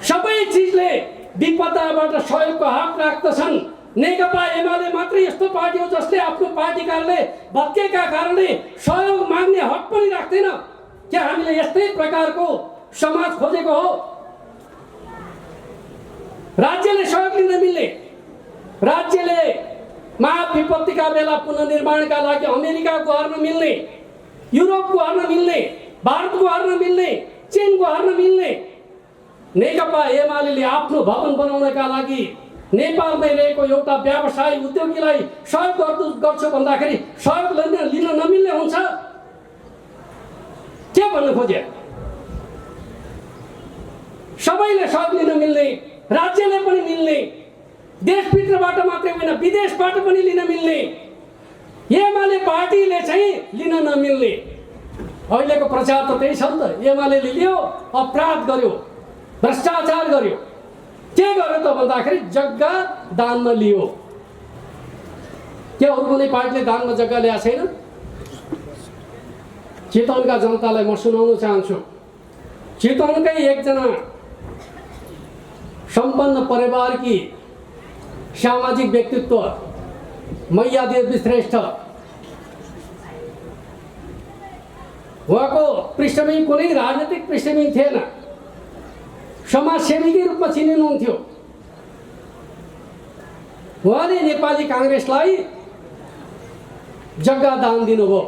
सबै चिजले विपदाबाट सहयोगको हात राख्दछन्। नेकपा एमाले मात्रै यस्तो पार्टी हो जसले आफ्नो पार्टी कार्यालय भत्किएका कारणले सहयोग माग्ने हक पनि राख्दैन। के हामीले यस्तै प्रकारको समाज खोजेको हो? राज्यले सहयोग लिन मिल्ने, राज्यले महाविपत्तिका बेला पुनर्निर्माणका लागि अमेरिका गुहार्न मिल्ने, युरोप गुहार्न मिल्ने, भारत गुहार्न मिल्ने, चीन गुहार्न मिल्ने। नेकपा एमाले आफ्नो भवन बनाउनका लागि नेपालमै रहेको एउटा व्यवसायी उद्योगीलाई सहयोग गर्छु भन्दाखेरि सहयोग लिन नमिल्ने हुन्छ? के भन्न खोजे? सबैले सहयोग लिन मिल्ने, राज्यले पनि मिल्ने, देशभित्रबाट मात्रै होइन विदेशबाट पनि लिन मिल्ने। एमाले पार्टीले चाहिँ लिन नमिल्ने। अहिलेको प्रचार त त्यही छ नि त। एमाले लियो, अपराध गर्यो, भ्रष्टाचार गर्यो। के गर्यो त भन्दाखेरि जग्गा दानमा लियो। के अरू कुनै पार्टीले दानमा जग्गा ल्याएको छैन? चितवनका जनतालाई म सुनाउन चाहन्छु। चितवनकै एकजना सम्पन्न परिवारकी सामाजिक व्यक्तित्व मैयादेवी श्रेष्ठ, उहाँको पृष्ठभूमि कुनै राजनीतिक पृष्ठभूमि थिएन, समाजसेवीकै रूपमा चिनिनुहुन्थ्यो। उहाँले नेपाली काङ्ग्रेसलाई जग्गा दान दिनुभयो।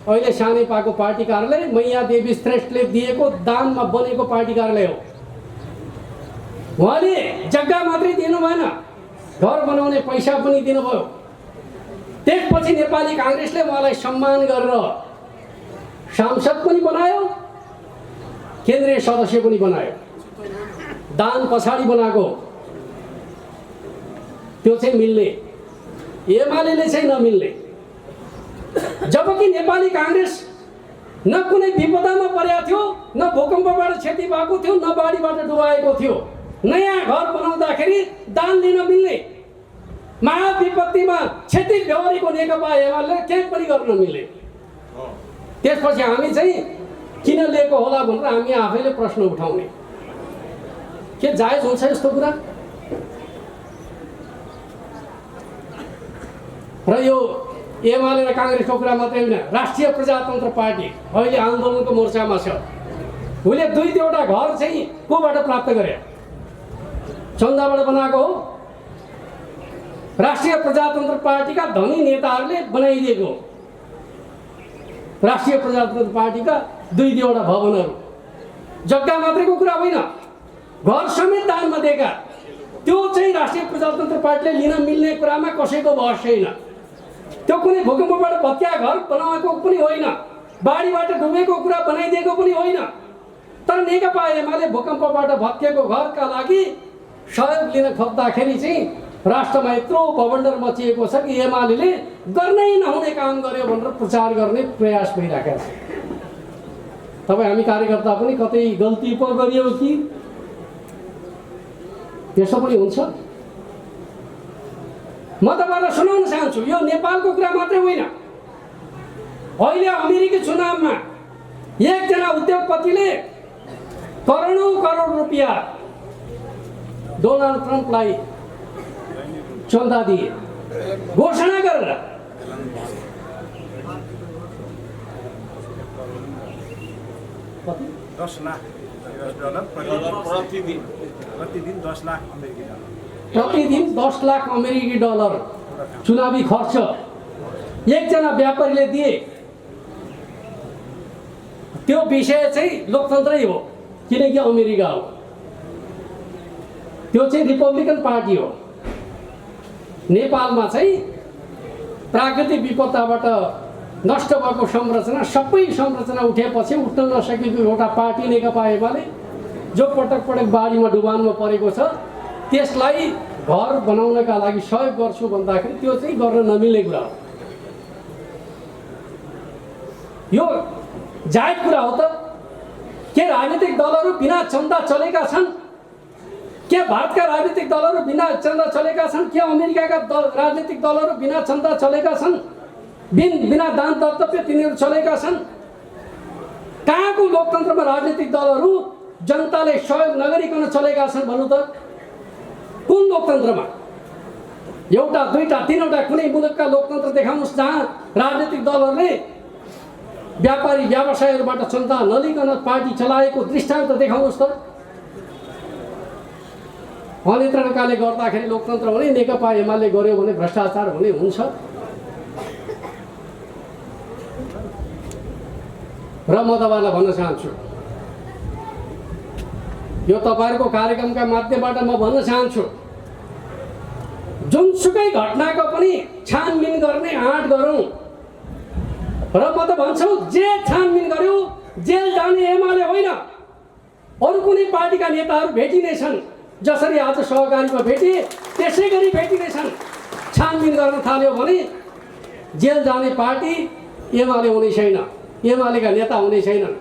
अहिले सानेपाको पार्टी कार्यालय मैयादेवी श्रेष्ठले दिएको दानमा बनेको पार्टी कार्यालय हो। उहाँले जग्गा मात्रै दिनु भएन, घर बनाउने पैसा पनि दिनुभयो। त्यसपछि नेपाली काङ्ग्रेसले उहाँलाई सम्मान गरेर सांसद पनि बनायो, केन्द्रीय सदस्य पनि बनायो। दान पछाडि बनाएको त्यो चाहिँ मिल्ने, एमालेले चाहिँ नमिल्ने। जबकि नेपाली काङ्ग्रेस न कुनै विपदामा परेको थियो, न भूकम्पबाट क्षति भएको थियो, न बाढीबाट डुबाएको थियो। नयाँ घर बनाउँदाखेरि दान लिन मिल्ने, महाविपत्तिमा क्षति बेहोरेको नेकपा एमाले केही पनि गर्न मिल्ने। त्यसपछि हामी चाहिँ किन लिएको होला भनेर हामी आफैले प्रश्न उठाउने। के जायज हुन्छ यस्तो कुरा? र यो एमाले र काङ्ग्रेसको कुरा मात्रै होइन, राष्ट्रिय प्रजातन्त्र पार्टी अहिले आन्दोलनको मोर्चामा छ। उसले 2-3वटा घर चाहिँ कोबाट प्राप्त गरे? चन्दाबाट बनाएको हो। राष्ट्रिय प्रजातन्त्र पार्टीका धनी नेताहरूले बनाइदिएको राष्ट्रिय प्रजातन्त्र पार्टीका 2-3वटा भवनहरू, जग्गा मात्रैको कुरा होइन, घर समेत दानमा दिएका। त्यो चाहिँ राष्ट्रिय प्रजातन्त्र पार्टीले लिन मिल्ने कुरामा कसैको बहस छैन। त्यो कुनै भूकम्पबाट भत्किया घर बनाएको पनि होइन, बाढीबाट डुबेको कुरा बनाइदिएको पनि होइन। तर नेकपा एमाले भूकम्पबाट भत्किएको घरका लागि सहयोग लिन खोज्दाखेरि चाहिँ राष्ट्रमा यत्रो बवण्डर मचिएको छ कि एमाले गर्नै नहुने काम गर्यो भनेर प्रचार गर्ने प्रयास भइरहेको छ। तपाईँ हामी कार्यकर्ता पनि कतै गल्ती पो गरियो कि यसो पनि हुन्छ। म तपाईँलाई सुनाउन चाहन्छु, यो नेपालको कुरा मात्रै होइन। अहिले अमेरिकी चुनावमा एकजना उद्योगपतिले करोडौं करोड रुपियाँ डोनाल्ड ट्रम्पलाई चन्दा दिए घोषणा गरेर। $10 लाख प्रतिदिन 10 लाख अमेरिकी डलर, प्रतिदिन 10 लाख अमेरिकी डलर चुनावी खर्च एकजना व्यापारीले दिए। त्यो विषय चाहिँ लोकतन्त्रै हो, किनकि अमेरिका हो, त्यो चाहिँ रिपब्लिकन पार्टी हो। नेपालमा चाहिँ प्राकृतिक विपत्ताबाट नष्ट भएको संरचना, सबै संरचना उठेपछि उठ्न नसकेको एउटा पार्टी नेकपा एमाले, जो पटक पटक बाढीमा डुबानमा परेको छ, त्यसलाई घर बनाउनका लागि सहयोग गर्छु भन्दाखेरि त्यो चाहिँ गर्न नमिल्ने कुरा हो। यो जायज कुरा हो त? के राजनीतिक दलहरू बिना चन्दा चलेका छन्? के भारतका राजनीतिक दलहरू बिना चन्दा चलेका छन्? के अमेरिकाका राजनीतिक दलहरू बिना चन्दा चलेका छन्? बिना दान दत्तव्य तिनीहरू चलेका छन्? कहाँको लोकतन्त्रमा राजनीतिक दलहरू जनताले सहयोग नगरिकन चलेका छन् भन्नु त? कुन लोकतन्त्रमा? एउटा, दुईटा, तीनवटा कुनै मुलुकका लोकतन्त्र देखाउनुहोस् जहाँ राजनीतिक दलहरूले व्यापारी व्यवसायहरूबाट चन्दा नलिकन पार्टी चलाएको दृष्टान्त देखाउनुहोस् त। अनियन्त्रणकाले गर्दाखेरि लोकतन्त्र भने नेकपा एमाले गर्यो भने भ्रष्टाचार हुने हुन्छ। र म तपाईँलाई भन्न चाहन्छु, यो तपाईँहरूको कार्यक्रमका माध्यमबाट म भन्न चाहन्छु, जुनसुकै घटनाको पनि छानबिन गर्ने आँट गरौँ। र म त भन्छु, जे छानबिन गर्यो जेल जाने एमाले होइन, अरू कुनै पार्टीका नेताहरू भेटिनेछन्। जसरी आज सहकारीमा भेटिए त्यसै गरी भेटिनेछन्। छानबिन गर्न थाल्यो भने जेल जाने पार्टी एमाले हुने छैन, एमालेका नेता हुने छैनन्,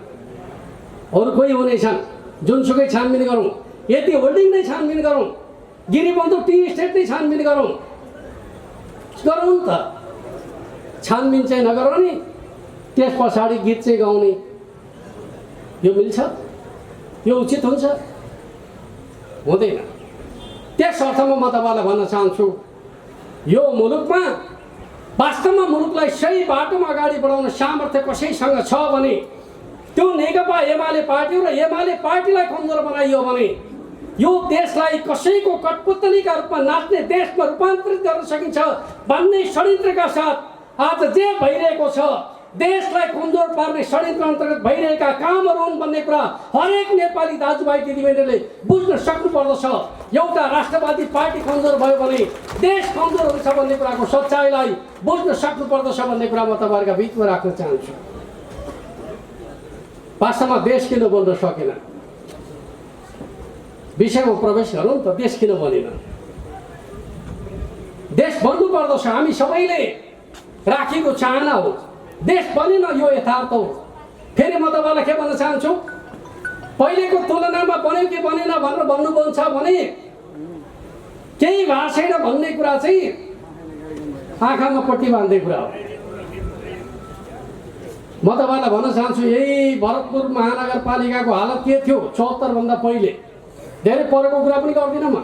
अरू कोही हुनेछन्। जुनसुकै छानबिन गरौँ, यति होल्डिङ नै छानबिन गरौँ, गिरीबन्धु टी स्टेट नै छानबिन गरौँ नि त। छानबिन चाहिँ नगरौँ नि, त्यस पछाडि गीत चाहिँ गाउने, यो मिल्छ? यो उचित हुन्छ? हुँदैन। त्यस अर्थमा म तपाईँलाई भन्न चाहन्छु, यो मुलुकमा वास्तवमा मुलुकलाई सही बाटोमा अगाडि बढाउन सामर्थ्य कसैसँग छ भने त्यो नेकपा एमाले पार्टी र एमाले पार्टीलाई कमजोर बनाइयो भने यो देशलाई कसैको कठपुतलीका रूपमा नाच्ने देशमा रूपान्तरित गर्न सकिन्छ भन्ने षड्यन्त्रका साथ आज जे भइरहेको छ, देशलाई कमजोर पार्ने षड्यन्त्र अन्तर्गत भइरहेका कामहरू हुन् भन्ने कुरा हरेक नेपाली दाजुभाइ दिदीबहिनीले बुझ्न सक्नुपर्दछ। एउटा राष्ट्रवादी पार्टी कमजोर भयो भने देश कमजोर हुन्छ भन्ने कुराको सच्चाइलाई बुझ्न सक्नुपर्दछ भन्ने कुरा म तपाईँहरूका बिचमा राख्न चाहन्छु। वास्तवमा देश किन बन्न सकेन विषयमा प्रवेश गरौँ त। देश किन बनेन? देश बन्नु पर्दछ, हामी सबैले राखेको चाहना हो। देश बनेन, यो यथार्थ हो। फेरि म तपाईँलाई के भन्न चाहन्छु, पहिलेको तुलनामा बन्यो कि बनेन भनेर भन्नुभएको छ भने केही भएको छैन भन्ने कुरा चाहिँ आँखामा पट्टी बाँध्ने कुरा हो। म तपाईँलाई भन्न चाहन्छु, यही भरतपुर महानगरपालिकाको हालत के थियो 74 भन्दा पहिले, धेरै परेको कुरा पनि गर्दिनँ म।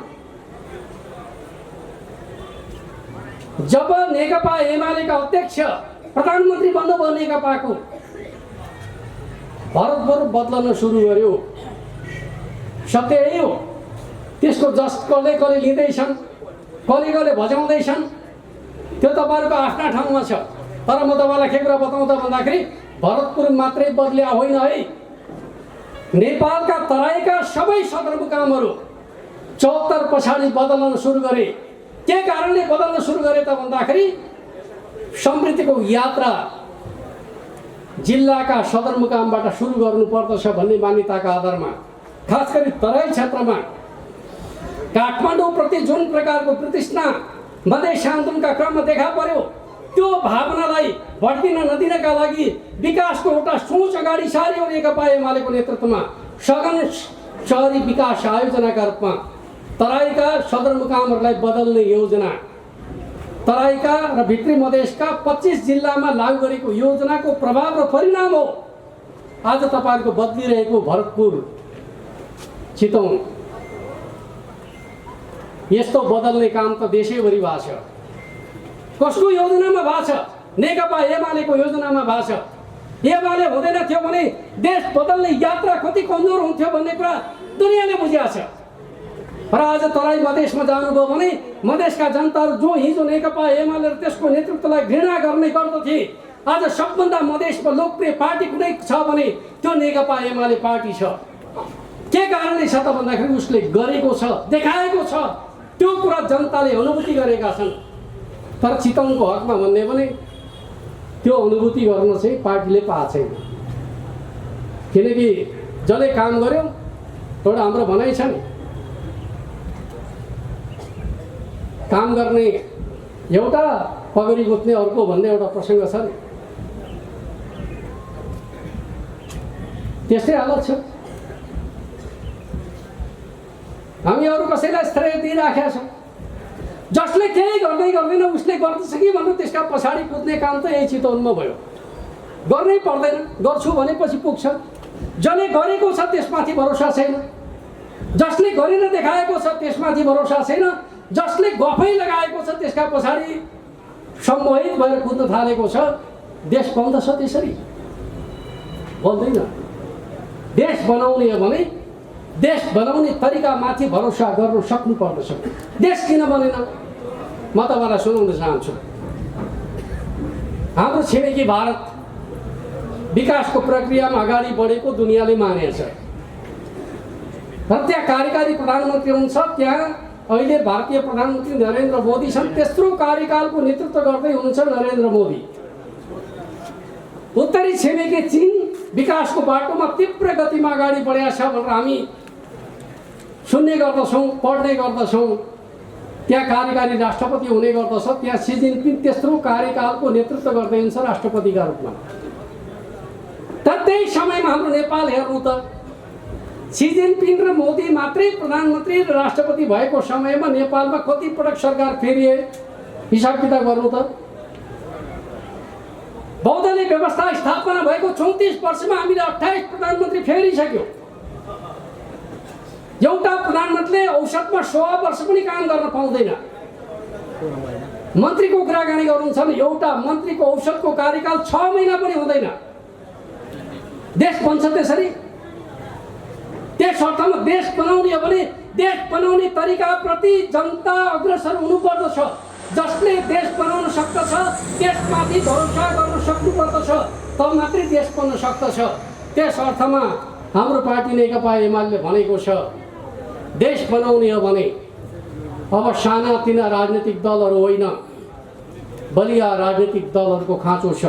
जब नेकपा एमालेका अध्यक्ष प्रधानमन्त्री बन्नुभयो नेकपाको, भारतभर बदलन सुरु गर्यो। सत्य यही हो। त्यसको जस कसले कसले लिँदैछन्, कसले कसले भजाउँदैछन्, त्यो तपाईँहरूको आफ्ना ठाउँमा छ। तर म तपाईँलाई के कुरा बताउँ त भन्दाखेरि भरतपुर मात्रै बदल्या होइन है, नेपालका तराईका सबै सदरमुकामहरू 74 पछाडि बदल्न सुरु गरे। के कारणले बदल्न सुरु गरे त भन्दाखेरि समृद्धिको यात्रा जिल्लाका सदरमुकामबाट सुरु गर्नुपर्दछ भन्ने मान्यताका आधारमा, खास गरी तराई क्षेत्रमा काठमाडौँप्रति जुन प्रकारको प्रतिष्ठा मधेस आन्दोलनका क्रममा देखा पर्यो, त्यो भावनालाई भड्किन नदिनका लागि विकासको एउटा सोच अगाडि सार्यो नेकपा एमालेको नेतृत्वमा। सघन शहरी विकास आयोजनाका रूपमा तराईका सदरमुकामहरूलाई बदल्ने योजना, तराईका र भित्री मधेसका 25 जिल्लामा लागू गरेको योजनाको प्रभाव र परिणाम हो आज तपाईँहरूको बदलिरहेको भरतपुर, चितवन। यस्तो बदल्ने काम त देशैभरि भएको छ। कसको योजनामा भएको छ? नेकपा एमालेको योजनामा भएको छ। एमाले हुँदैन थियो भने देश बदल्ने यात्रा कति कमजोर हुन्थ्यो भन्ने कुरा दुनियाँले बुझिएको छ। र आज तराई मधेसमा जानुभयो भने मधेसका जनताहरू जो हिजो नेकपा एमाले र त्यसको नेतृत्वलाई घृणा गर्ने गर्दथे, आज सबभन्दा मधेसमा लोकप्रिय पार्टी कुनै छ भने त्यो नेकपा एमाले पार्टी छ। के कारणले छ त भन्दाखेरि उसले गरेको छ, देखाएको छ, त्यो कुरा जनताले अनुभूति गरेका छन्। तर चितवनको हकमा भन्ने भने त्यो अनुभूति गर्न चाहिँ पार्टीले पाएको छैन। किनकि जसले काम गर्यो, एउटा हाम्रो भनाइ छ नि, काम गर्ने एउटा पगडी गुत्ने अर्को भन्ने एउटा प्रसङ्ग छ नि, त्यस्तै हालत छ। हामी अरू कसैलाई श्रेय दिइराखेका छौँ। जसले केही गर्दै गर्दैन उसले गर्दछ कि भन्नु, त्यसका पछाडि कुद्ने काम त यही चितवनमा भयो। गर्नै पर्दैन, गर्छु भनेपछि पुग्छ। जसले गरेको छ त्यसमाथि भरोसा छैन, जसले गरेर देखाएको छ त्यसमाथि भरोसा छैन, जसले गफै लगाएको छ त्यसका पछाडि सम्मोहित भएर कुद्न थालेको छ। देश बन्दछ त्यसरी? बन्दैन। देश बनाउने हो भने देश बनाउने तरिकामाथि भरोसा गर्नु सक्नु पर्दछ। देश किन बनेन म तपाईँलाई सुनाउन चाहन्छु। हाम्रो छिमेकी भारत विकासको प्रक्रियामा अगाडि बढेको दुनियाँले मानेको छ। र त्यहाँ कार्यकारी प्रधानमन्त्री हुनुहुन्छ, त्यहाँ अहिले भारतीय प्रधानमन्त्री नरेन्द्र मोदी छन्। तेस्रो कार्यकालको नेतृत्व गर्दै हुनुहुन्छ नरेन्द्र मोदी। उत्तरी छिमेकी चीन विकासको बाटोमा तीव्र गतिमा अगाडि बढेको छ भनेर हामी सुन्ने गर्दछौँ, पढ्ने गर्दछौँ। त्यहाँ कार्यकारी राष्ट्रपति हुने गर्दछ। त्यहाँ सी जिनपिङ तेस्रो कार्यकालको नेतृत्व गर्दै हुन्छ राष्ट्रपतिका रूपमा। तर त्यही समयमा हाम्रो नेपाल हेर्नु त, सी जिनपिङ र मोदी मात्रै प्रधानमन्त्री र राष्ट्रपति भएको समयमा नेपालमा कति पटक सरकार फेरिए हिसाब किताब गर्नु त। बहुदलीय व्यवस्था स्थापना भएको 34 वर्षमा हामीले 28 प्रधानमन्त्री फेरिसक्यौँ। एउटा प्रधानमन्त्रीले औसतमा 100 वर्ष पनि काम गर्न पाउँदैन। मन्त्रीको कुराकानी गर्नुहुन्छ भने एउटा मन्त्रीको औसतको कार्यकाल 6 महिना पनि हुँदैन। देश बन्छ त्यसरी? त्यस अर्थमा देश बनाउने हो भने देश बनाउने तरिकाप्रति जनता अग्रसर हुनुपर्दछ। जसले देश बनाउन सक्दछ त्यसमाथि भरोसा गर्न सक्नुपर्दछ, तब मात्रै देश बन्न सक्दछ। त्यस अर्थमा हाम्रो पार्टी नेकपा एमाले भनेको छ, देश बनाउने हो भने अब सानातिना राजनीतिक दलहरू होइन, बलिया राजनीतिक दलहरूको खाँचो छ।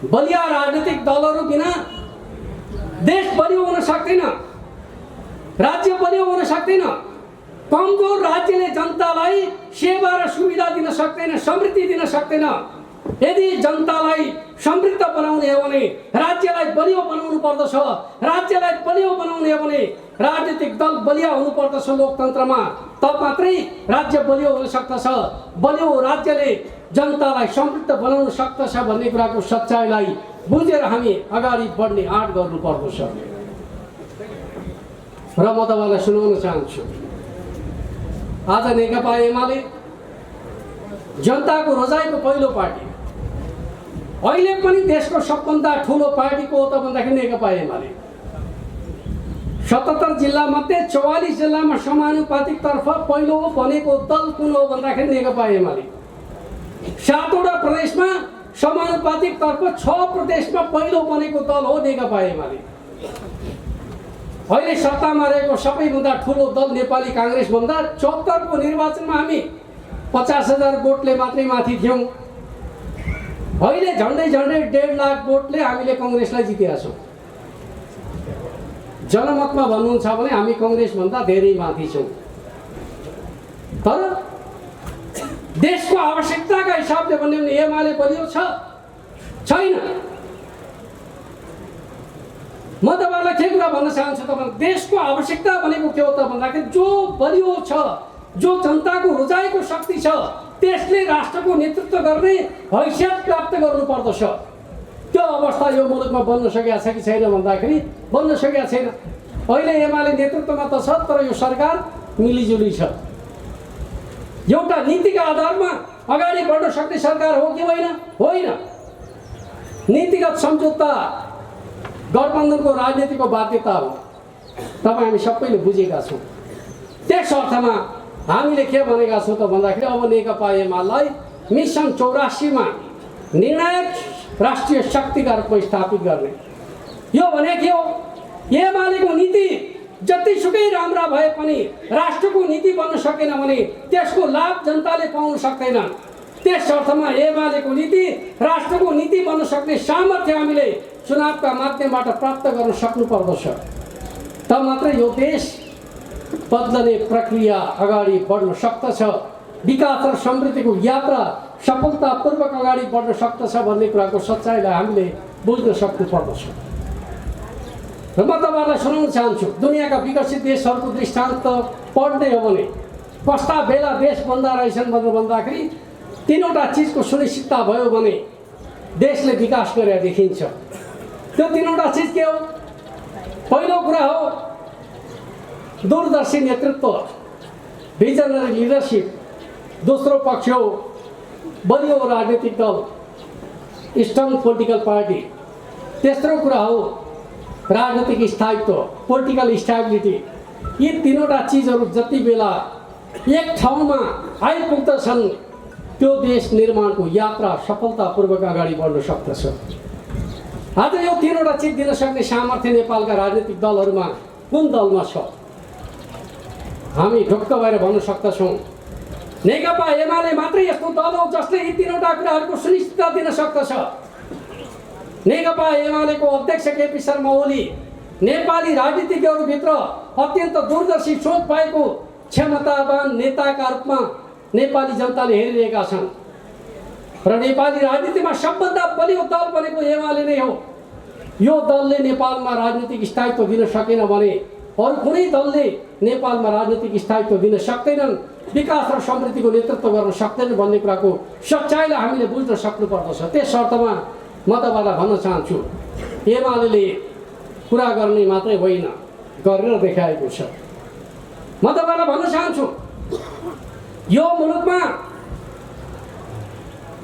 बलिया राजनीतिक दलहरू बिना देश बलियो हुन सक्दैन, राज्य बलियो हुन सक्दैन। कमजोर राज्यले जनतालाई सेवा र सुविधा दिन सक्दैन, समृद्धि दिन सक्दैन। यदि जनतालाई समृद्ध बनाउने हो भने राज्यलाई बलियो बनाउनु पर्दछ। राज्यलाई बलियो बनाउने हो भने राजनीतिक दल बलिया हुनुपर्दछ लोकतन्त्रमा, तब मात्रै राज्य बलियो हुन सक्दछ। बलियो राज्यले जनतालाई समृद्ध बनाउन सक्दछ भन्ने कुराको सच्चाइलाई बुझेर हामी अगाडि बढ्ने आँट गर्नुपर्दछ। र म तपाईँलाई सुनाउन चाहन्छु, आज नेकपा एमाले जनताको रोजाइको पहिलो पार्टी, अहिले पनि देशको सबभन्दा ठुलो पार्टी को हो त भन्दाखेरि नेकपा एमाले। 77 जिल्लामध्ये 44 जिल्लामा समानुपातिक तर्फ पहिलो बनेको दल कुन हो भन्दाखेरि नेकपा एमाले। 7वटा प्रदेशमा समानुपातिक तर्फ 6 प्रदेशमा पहिलो बनेको दल हो नेकपा एमाले। अहिले सत्तामा रहेको सबैभन्दा ठुलो दल नेपाली काङ्ग्रेस भन्दा 74 को निर्वाचनमा हामी 50,000 भोटले मात्रै माथि थियौँ। अहिले झन्डै 1.5 लाख भोटले हामीले कङ्ग्रेसलाई जितेका छौँ। जनमतमा भन्नुहुन्छ भने हामी कङ्ग्रेस भन्दा धेरै माथि छौँ। तर देशको आवश्यकताका हिसाबले भन्ने भने एमाले बलियो छैन। म तपाईँलाई के कुरा भन्न चाहन्छु, तपाईँ देशको आवश्यकता भनेको के हो त भन्दाखेरि जो बलियो छ, जो जनताको रोजाइको शक्ति छ, त्यसले राष्ट्रको नेतृत्व गर्ने हैसियत प्राप्त गर्नुपर्दछ। त्यो अवस्था यो मुलुकमा बन्न सकेका छ कि छैन भन्दाखेरि बन्न सकेका छैन। अहिले एमाले नेतृत्वमा त छ, तर यो सरकार मिलिजुली छ। एउटा नीतिका आधारमा अगाडि बढ्न सक्ने सरकार हो कि होइन? नीतिगत सम्झौता गठबन्धनको राजनीतिको बाध्यता हो, तपाईँ हामी सबैले बुझेका छौँ। त्यस अर्थमा हामीले के भनेका छौँ त भन्दाखेरि अब नेकपा एमालेलाई मिसन 84 मा निर्णायक राष्ट्रिय शक्तिका रूपमा स्थापित गर्ने। यो भने के हो? एमालेको नीति जतिसुकै राम्रा भए पनि राष्ट्रको नीति बन्न सकेन भने त्यसको लाभ जनताले पाउन सक्दैनन्। त्यस अर्थमा एमालेको नीति राष्ट्रको नीति बन्न सक्ने सामर्थ्य हामीले चुनावका माध्यमबाट प्राप्त गर्न सक्नुपर्दछ। तब मात्रै यो देश बदलने प्रक्रिया अगाडि बढ्न सक्दछ, विकास र समृद्धिको यात्रा सफलतापूर्वक अगाडि बढ्न सक्दछ भन्ने कुराको सच्चाइलाई हामीले बुझ्न सक्नुपर्दछ। र म तपाईँहरूलाई सुनाउन चाहन्छु, दुनियाँका विकसित देशहरूको दृष्टान्त पढ्ने हो भने कस्ता बेला देश बन्दा रहेछन् भनेर भन्दाखेरि 3वटा चिजको सुनिश्चितता भयो भने देशले विकास गरेर देखिन्छ। त्यो 3वटा चिज के हो? पहिलो कुरा हो दूरदर्शी नेतृत्व, भिजनरी लिडरसिप। दोस्रो पक्ष हो बलियो राजनीतिक दल, स्ट्रङ पोलिटिकल पार्टी। तेस्रो कुरा हो राजनीतिक स्थायित्व, पोलिटिकल स्टेबिलिटी। यी 3वटा चिजहरू जति बेला एक ठाउँमा आइपुग्दछन् त्यो देश निर्माणको यात्रा सफलतापूर्वक अगाडि बढ्न सक्दछ। आज यो 3वटा चिज दिन सक्ने सामर्थ्य नेपालका राजनीतिक दलहरूमा कुन दलमा छ? हामी ढुक्क भएर भन्न सक्दछौँ नेकपा एमाले मात्रै यस्तो दल हो जसले यी 3वटा कुराहरूको सुनिश्चितता दिन सक्दछ। नेकपा एमालेको अध्यक्ष केपी शर्मा ओली नेपाली राजनीतिज्ञहरूभित्र अत्यन्त दूरदर्शी सोच पाएको क्षमतावान नेताका रूपमा नेपाली जनताले हेरिरहेका छन्। र नेपाली राजनीतिमा सबभन्दा बलियो दल भनेको एमाले नै हो। यो दलले नेपालमा राजनीतिक स्थायित्व दिन सकेन भने अरू कुनै दलले नेपालमा राजनीतिक स्थायित्व दिन सक्दैनन्, विकास र समृद्धिको नेतृत्व गर्न सक्दैनन् भन्ने कुराको सच्चाइलाई हामीले बुझ्न सक्नुपर्दछ। त्यस अर्थमा म तपाईँलाई भन्न चाहन्छु, एमाले कुरा गर्ने मात्रै होइन, गरेर देखाएको छ। म तपाईँलाई भन्न चाहन्छु, यो मुलुकमा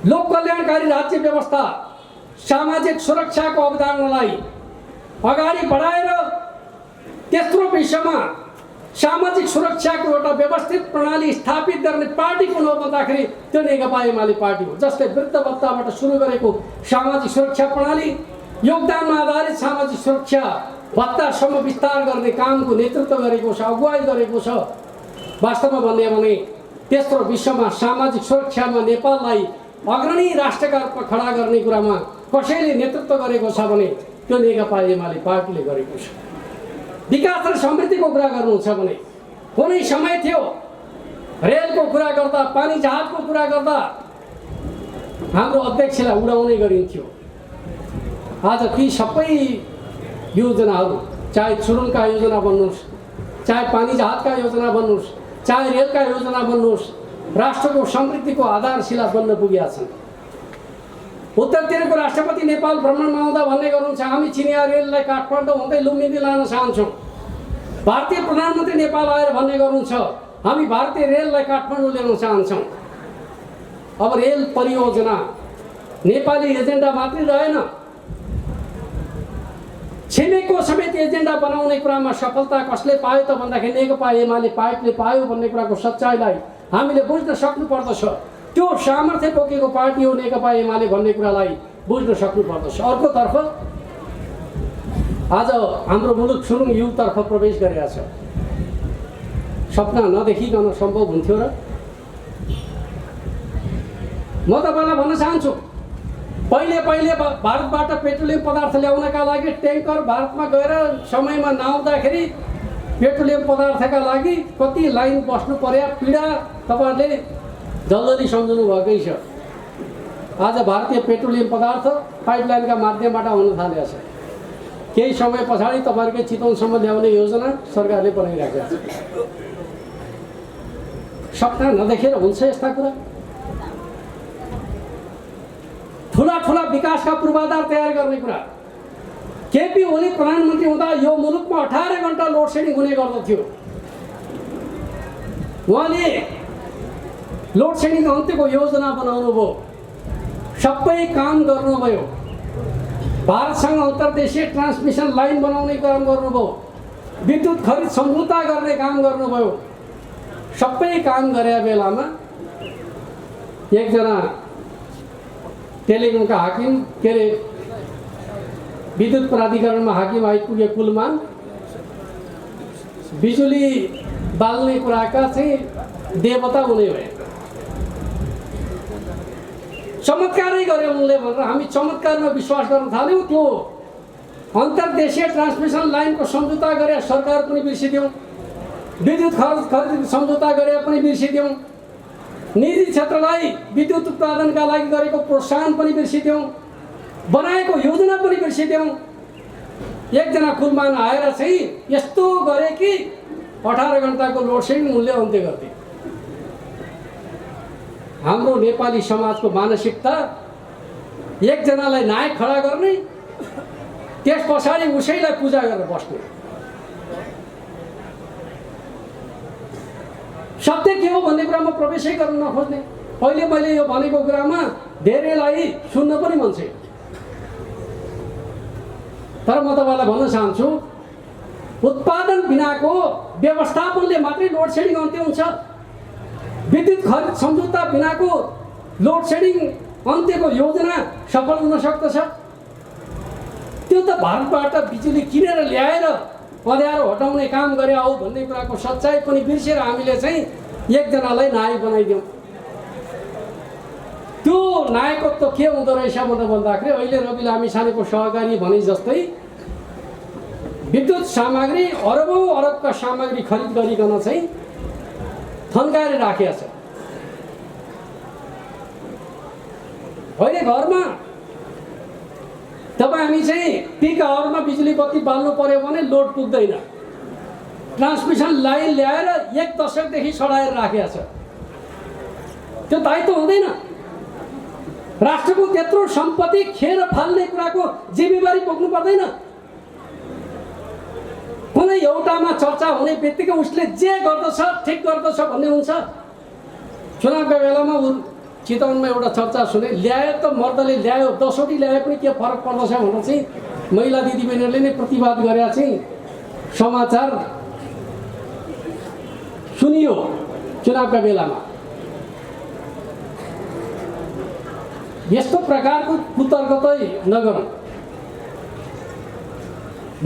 लोक कल्याणकारी राज्य व्यवस्था, सामाजिक सुरक्षाको अवधारणालाई अगाडि बढाएर तेस्रो विश्वमा सामाजिक सुरक्षाको एउटा व्यवस्थित प्रणाली स्थापित गर्ने पार्टी कुन हो भन्दाखेरि त्यो नेकपा एमाले पार्टी हो, जसले वृद्ध भत्ताबाट सुरु गरेको सामाजिक सुरक्षा प्रणाली, योगदानमा आधारित सामाजिक सुरक्षा भत्तासम्म विस्तार गर्ने कामको नेतृत्व गरेको छ, अगुवाई गरेको छ। वास्तवमा भन्ने भने तेस्रो विश्वमा सामाजिक सुरक्षामा नेपाललाई अग्रणी राष्ट्रका रूपमा खडा गर्ने कुरामा कसैले नेतृत्व गरेको छ भने त्यो नेकपा एमाले पार्टीले गरेको छ। विकास र समृद्धिको कुरा गर्नुहुन्छ भने कुनै समय थियो रेलको कुरा गर्दा, पानी जहाजको कुरा गर्दा हाम्रो अध्यक्षलाई उडाउने गरिन्थ्यो। आज ती सबै योजनाहरू, चाहे सुरुङका योजना भन्नुहोस्, चाहे पानी जहाजका योजना भन्नुहोस्, चाहे रेलका योजना भन्नुहोस्, राष्ट्रको समृद्धिको आधारशिला बन्न पुगेका छन्। उत्तरतिरको राष्ट्रपति नेपाल भ्रमणमा आउँदा भन्ने गर्नुहुन्छ, हामी चिनिया रेललाई काठमाडौँ हुँदै लुम्बिनी लान चाहन्छौँ। भारतीय प्रधानमन्त्री नेपाल आएर भन्ने गर्नुहुन्छ, हामी भारतीय रेललाई काठमाडौँ ल्याउन चाहन्छौँ। अब रेल परियोजना नेपाली एजेन्डा मात्रै रहेन, छिमेकको समेत एजेन्डा बनाउने कुरामा सफलता कसले पायो त भन्दाखेरि नेकपा एमाले पार्टीले पायो भन्ने कुराको सच्चाइलाई हामीले बुझ्न सक्नुपर्दछ। त्यो सामर्थ्य बोकेको पार्टी हो नेकपा एमाले भन्ने कुरालाई बुझ्न सक्नुपर्दछ। अर्कोतर्फ आज हाम्रो मुलुक सुरुङ युगतर्फ प्रवेश गरेका छ। सपना नदेखिकन सम्भव हुन्थ्यो र? म तपाईँलाई भन्न चाहन्छु, पहिले भारतबाट पेट्रोलियम पदार्थ ल्याउनका लागि ट्याङ्कर भारतमा गएर समयमा नआउँदाखेरि पेट्रोलियम पदार्थका लागि कति लाइन बस्नु पर्यो, पीडा तपाईँहरूले जल्दी सम्झनु भएकै छ। आज भारतीय पेट्रोलियम पदार्थ पाइपलाइनका माध्यमबाट आउन थालेको छ। केही समय पछाडि तपाईँहरूकै चितवनसम्म ल्याउने योजना सरकारले बनाइराखेको छ। सपना नदेखेर हुन्छ यस्ता कुरा? ठुला ठुला विकासका पूर्वाधार तयार गर्ने कुरा। केपी ओली प्रधानमन्त्री हुँदा यो मुलुकमा 18 घण्टा लोड सेडिङ हुने गर्दथ्यो। उहाँले लोड सेडिङ अन्त्यको योजना बनाउनु भयो, सबै काम गर्नुभयो। भारतसँग अन्तर्देशीय ट्रान्समिसन लाइन बनाउने काम गर्नुभयो, विद्युत खरिद सम्झौता गर्ने काम गर्नुभयो। सबै काम गरे बेलामा एकजना टेलिकमका हाकिम के अरे विद्युत प्राधिकरणमा हाकिम आइपुगे कुलमान बिजुली बाल्ने कुराका चाहिँ देवता हुने भए। चमत्कारै गरे उनले भनेर हामी चमत्कारमा विश्वास गर्न थाल्यौँ। त्यो अन्तर्देशीय ट्रान्समिसन लाइनको सम्झौता गरे सरकार पनि बिर्सिदियौँ, विद्युत खरिद सम्झौता गरे पनि बिर्सिदियौँ, निजी क्षेत्रलाई विद्युत उत्पादनका लागि गरेको प्रोत्साहन पनि बिर्सिदियौँ, बनाएको योजना पनि बिर्सिदियौँ। एकजना कुलमान आएर चाहिँ यस्तो गरे कि 18 घण्टाको लोड सेडिङ उनले अन्त्य गर्थे। हाम्रो नेपाली समाजको मानसिकता एकजनालाई नायक खडा गर्ने, त्यस पछाडि उसैलाई पूजा गरेर बस्ने। सत्य के हो भन्ने कुरामा प्रवेशै गर्न नखोज्ने। अहिले मैले यो भनेको कुरामा धेरैलाई सुन्न पनि मन छैन, तर म तपाईँलाई भन्न चाहन्छु, उत्पादन बिनाको व्यवस्थापनले मात्रै लोड सेडिङ अन्त्य हुन्छ। विद्युत खरिद सम्झौता बिनाको लोड सेडिङ अन्त्यको योजना सफल हुन सक्दछ? त्यो त भारतबाट बिजुली किनेर ल्याएर अँध्यारो हटाउने काम गरे हो भन्ने कुराको सच्चाइ पनि बिर्सेर हामीले चाहिँ एकजनालाई नायक बनाइदियौँ। त्यो नायकत्व के हुँदो रहेछ भन्दाखेरि अहिले रवि लामिछानेको सहकारी भने जस्तै विद्युत सामग्री अरबौँ अरबका सामग्री खरिद गरिकन चाहिँ थन्काएर राखेको छ। अहिले घरमा तपाईँ हामी चाहिँ पिक आवरमा बिजुली बत्ती बाल्नु पर्यो भने लोड पुग्दैन, ट्रान्समिसन लाइन ल्याएर 1 दशकदेखि सडाएर राखेको छ। त्यो दायित्व हुँदैन। राष्ट्रको त्यत्रो सम्पत्ति खेर फाल्ने कुराको जिम्मेवारी बोक्नु पर्दैन। कुनै एउटामा चर्चा हुने बित्तिकै उसले जे गर्दछ ठिक गर्दछ भन्ने हुन्छ। चुनावका बेलामा चितवनमा एउटा चर्चा सुने, ल्यायो त मर्दले ल्यायो, 10वटी ल्याए पनि के फरक पर्दछ भनेर चाहिँ महिला दिदीबहिनीहरूले नै प्रतिवाद गरेर चाहिँ समाचार सुनियो चुनावका बेलामा। यस्तो प्रकारको कुतर्क चाहिँ नगरौँ।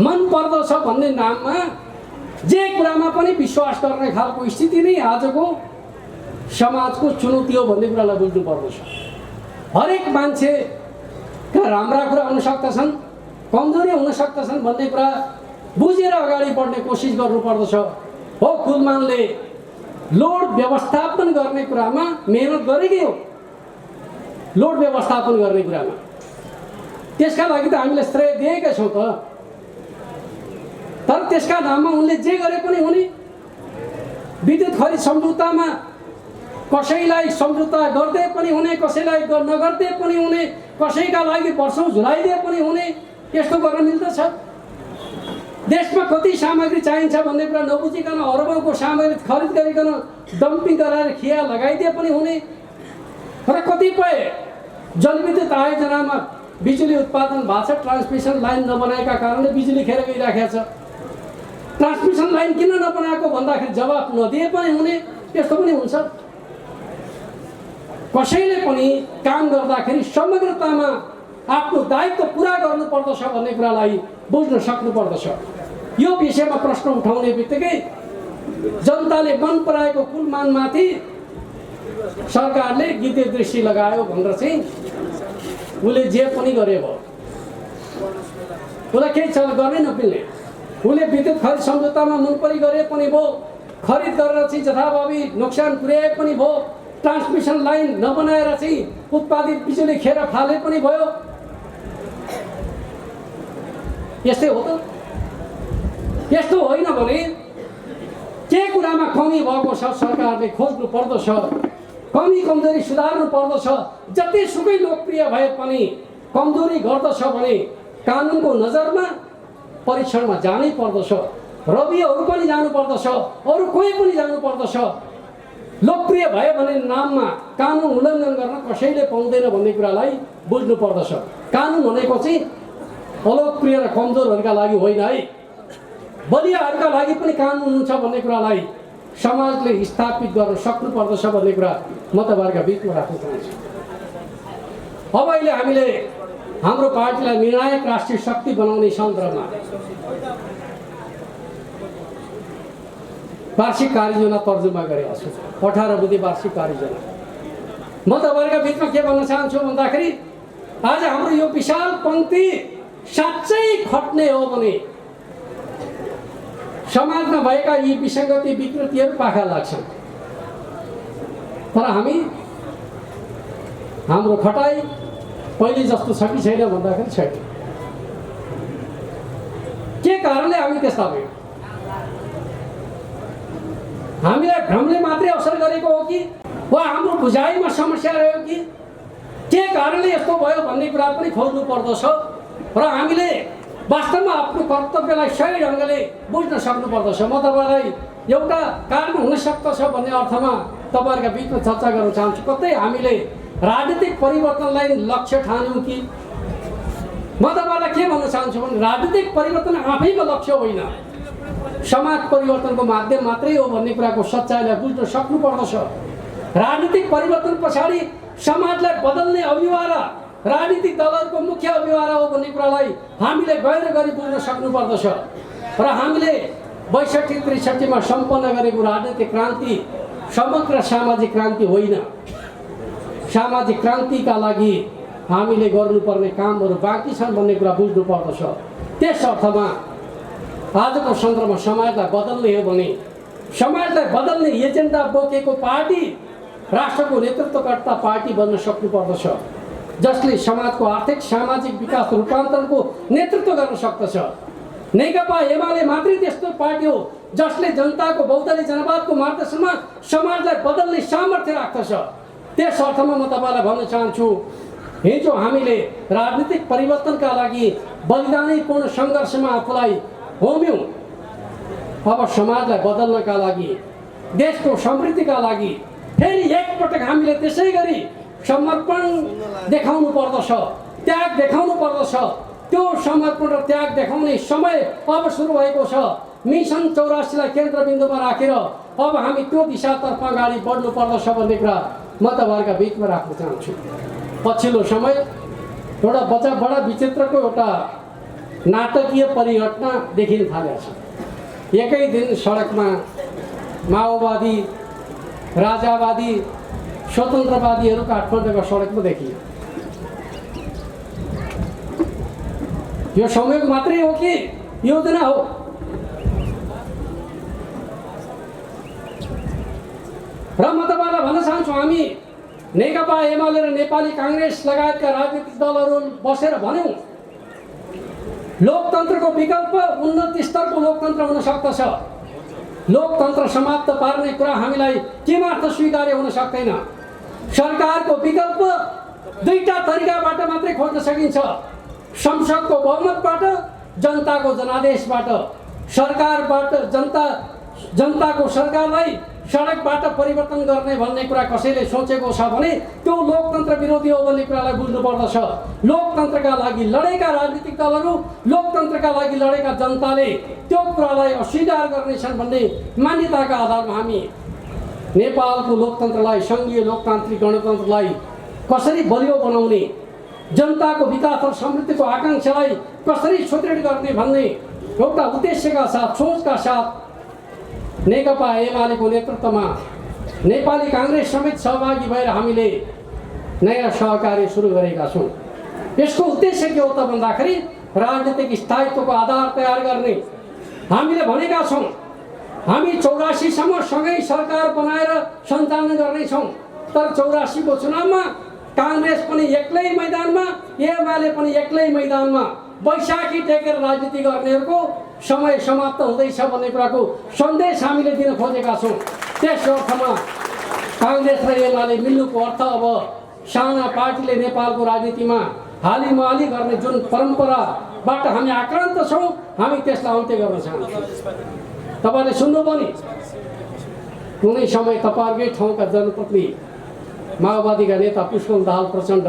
मन पर्दछ भन्ने नाममा जे कुरामा पनि विश्वास गर्ने खालको स्थिति नै आजको समाजको चुनौती हो भन्ने कुरालाई बुझ्नु पर्दछ। हरेक मान्छेका राम्रा कुरा हुन सक्दछन्, कमजोरी हुन सक्दछन् भन्ने कुरा बुझेर अगाडि बढ्ने कोसिस गर्नुपर्दछ। हो, कुलमानले लोड व्यवस्थापन गर्ने कुरामा मेहनत गरेकै हो, लोड व्यवस्थापन गर्ने कुरामा। त्यसका लागि त हामीले श्रेय दिएकै छौँ त, तर त्यसका नाममा उनले जे गरे पनि हुने। विद्युत खरिद सम्झौतामा कसैलाई सम्झौता गर्दै पनि हुने, कसैलाई नगर्दै पनि हुने, कसैका लागि वर्षौँ झुलाइदिए पनि हुने, यस्तो गर्न मिल्दछ? देशमा कति सामग्री चाहिन्छ भन्ने कुरा नबुझिकन अरबौँको सामग्री खरिद गरिकन डम्पिङ गराएर खिया लगाइदिए पनि हुने र कतिपय जलविद्युत आयोजनामा बिजुली उत्पादन भएको छ, ट्रान्समिसन लाइन नबनाएका कारणले बिजुली खेर गइराखेको छ। ट्रान्समिसन लाइन किन नबनाएको भन्दाखेरि जवाफ नदिए पनि हुने, त्यस्तो पनि हुन्छ। कसैले पनि काम गर्दाखेरि समग्रतामा आफ्नो दायित्व पुरा गर्नुपर्दछ भन्ने कुरालाई बुझ्न सक्नुपर्दछ। यो विषयमा प्रश्न उठाउने बित्तिकै जनताले मन पराएको कुलमानमाथि सरकारले गिद्धे दृष्टि लगायो भनेर चाहिँ उसले जे पनि गरे भयो, उसलाई केही चल गर्नै नमिल्ने। उसले विद्युत खरिद सम्झौतामा मुनपरी गरे पनि भयो, खरिद गरेर चाहिँ जथाभावी नोक्सान पुर्याए पनि भयो, ट्रान्समिसन लाइन नबनाएर चाहिँ उत्पादित बिजुली खेर फाले पनि भयो। यस्तै हो त। यस्तो होइन भने के कुरामा कमी भएको छ सरकारले खोज्नु पर्दछ, कमी कमजोरी सुधार्नु पर्दछ। जतिसुकै लोकप्रिय भए पनि कमजोरी गर्दछ भने कानुनको नजरमा परीक्षणमा जानै पर्दछ। रविहरू पनि जानु पर्दछ, अरू कोही पनि जानु पर्दछ। लोकप्रिय भयो भने नाममा कानुन उल्लङ्घन गर्न कसैले पाउँदैन भन्ने कुरालाई बुझ्नु पर्दछ। कानुन भनेको चाहिँ अलोकप्रिय र कमजोरहरूका लागि होइन है, बलियाहरूका लागि पनि कानुन हुन्छ भन्ने कुरालाई समाजले स्थापित गर्न सक्नु पर्दछ भन्ने कुरा म तपाईँहरूका बिचमा राख्न चाहन्छु। अब अहिले हामीले हाम्रो पार्टीलाई निर्णायक राष्ट्रिय शक्ति बनाउने सन्दर्भमा वार्षिक कार्ययोजना तर्जुमा गरेका छु। 18 बुँदे वार्षिक कार्ययोजना। म तपाईँहरूका बिचमा के भन्न चाहन्छु भन्दाखेरि आज हाम्रो यो विशाल पङ्क्ति साँच्चै खट्ने हो भने समाजमा भएका यी विसङ्गति विकृतिहरू पाखा लाग्छन्। तर हाम्रो खटाइ पहिले जस्तो छ कि छैन भन्दाखेरि छैन। के कारणले हामी त्यस्ता भयौँ? हामीलाई भ्रमले मात्रै असर गरेको हो कि वा हाम्रो बुझाइमा समस्या रह्यो कि के कारणले यस्तो भयो भन्ने कुरा पनि खोज्नु पर्दछ र हामीले वास्तवमा आफ्नो कर्तव्यलाई सही ढङ्गले बुझ्न सक्नु पर्दछ। म तपाईँलाई एउटा कारण हुन सक्दछ भन्ने अर्थमा तपाईँहरूका बिचमा चर्चा गर्न चाहन्छु। कतै हामीले राजनीतिक परिवर्तनलाई लक्ष्य ठान्यौँ कि? म तपाईँलाई के भन्न चाहन्छु भने राजनीतिक परिवर्तन आफैमा लक्ष्य होइन, समाज परिवर्तनको माध्यम मात्रै हो भन्ने कुराको सच्चाइलाई बुझ्न सक्नु पर्दछ। राजनीतिक परिवर्तन पछाडि समाजलाई बदल्ने अभिवारा राजनीतिक दलहरूको मुख्य अभिवारा हो भन्ने कुरालाई हामीले गहिरो गरी बुझ्न सक्नु पर्दछ। र हामीले 62-63 सम्पन्न गरेको राजनीतिक क्रान्ति समग्र सामाजिक क्रान्ति होइन। सामाजिक क्रान्तिका लागि हामीले गर्नुपर्ने कामहरू बाँकी छन् भन्ने कुरा बुझ्नु पर्दछ। त्यस अर्थमा आजको सन्दर्भमा समाजलाई बदल्ने हो भने समाजलाई बदल्ने एजेन्डा बोकेको पार्टी राष्ट्रको नेतृत्वकर्ता पार्टी बन्न सक्नु पर्दछ, जसले समाजको आर्थिक सामाजिक विकास रूपान्तरणको नेतृत्व गर्न सक्दछ। नेकपा एमाले मात्रै त्यस्तो पार्टी हो जसले जनताको बहुदलीय जनवादको मार्गदर्शनमा समाजलाई बदल्ने सामर्थ्य राख्दछ। त्यस अर्थमा म तपाईँलाई भन्न चाहन्छु, हिजो हामीले राजनीतिक परिवर्तनका लागि बलिदानीपूर्ण सङ्घर्षमा आफूलाई होम्यौँ। अब समाजलाई बदल्नका लागि, देशको समृद्धिका लागि फेरि एकपटक हामीले त्यसै गरी समर्पण देखाउनु पर्दछ, त्याग देखाउनु पर्दछ। त्यो समर्पण र त्याग देखाउने समय अब सुरु भएको छ। मिसन 84लाई केन्द्रबिन्दुमा राखेर अब हामी त्यो दिशातर्फ अगाडि बढ्नु पर्दछ भन्ने कुरा म तपाईँहरूका बिचमा राख्न चाहन्छु। पछिल्लो समय एउटा बडा विचित्रको एउटा नाटकीय परिघटना देखिन थालेको छ। एकै दिन सडकमा माओवादी, राजावादी, स्वतन्त्रवादीहरू काठमाडौँको सडकमा देखियो। यो संयोग मात्रै हो कि योजना हो? र म तपाईँलाई भन्न चाहन्छु, हामी नेकपा एमाले र नेपाली काङ्ग्रेस लगायतका राजनीतिक दलहरू बसेर भन्यौँ लोकतन्त्रको विकल्प उन्नत स्तरको लोकतन्त्र हुन सक्दछ। लोकतन्त्र समाप्त पार्ने कुरा हामीलाई केमार्थ स्वीकार्य हुन सक्दैन। सरकारको विकल्प दुईटा तरिकाबाट मात्रै खोज्न सकिन्छ, संसदको बहुमतबाट जनताको जनादेशबाट सरकारबाट जनताको सरकारलाई सडकबाट परिवर्तन गर्ने भन्ने कुरा कसैले सोचेको छ भने त्यो लोकतन्त्र विरोधी हो भन्ने कुरालाई बुझ्नुपर्दछ। लोकतन्त्रका लागि लडेका राजनीतिक दलहरू, लोकतन्त्रका लागि लडेका जनताले त्यो कुरालाई अस्वीकार गर्नेछन् भन्ने मान्यताका आधारमा हामी नेपालको लोकतन्त्रलाई, सङ्घीय लोकतान्त्रिक गणतन्त्रलाई कसरी बलियो बनाउने, जनताको विकास र समृद्धिको आकाङ्क्षालाई कसरी सुदृढ गर्ने भन्ने एउटा उद्देश्यका साथ, सोचका साथ नेकपा एमालेको नेतृत्वमा नेपाली काङ्ग्रेस समेत सहभागी भएर हामीले नयाँ सहकार्य सुरु गरेका छौँ। यसको उद्देश्य के हो त भन्दाखेरि राजनीतिक स्थायित्वको आधार तयार गर्ने। हामीले भनेका छौँ हामी 84 सम्म सँगै सरकार बनाएर सञ्चालन गर्नेछौँ, तर 84 को चुनावमा काङ्ग्रेस पनि एक्लै मैदानमा, एमाले पनि एक्लै मैदानमा, बैशाखी टेकेर राजनीति गर्नेहरूको समय समाप्त हुँदैछ भन्ने कुराको सन्देश हामीले दिन खोजेका छौँ। त्यस अर्थमा काङ्ग्रेस र एमाले मिल्नुको अर्थ अब साना पार्टीले नेपालको राजनीतिमा हालिमाली गर्ने जुन परम्पराबाट हामी आक्रान्त छौँ, हामी त्यसलाई अन्त्य गर्न चाहन्छौँ। तपाईँले सुन्नु पनि, कुनै समय तपाईँहरूकै ठाउँका जनप्रतिनिधि माओवादीका नेता पुष्पकमल दाहाल प्रचण्ड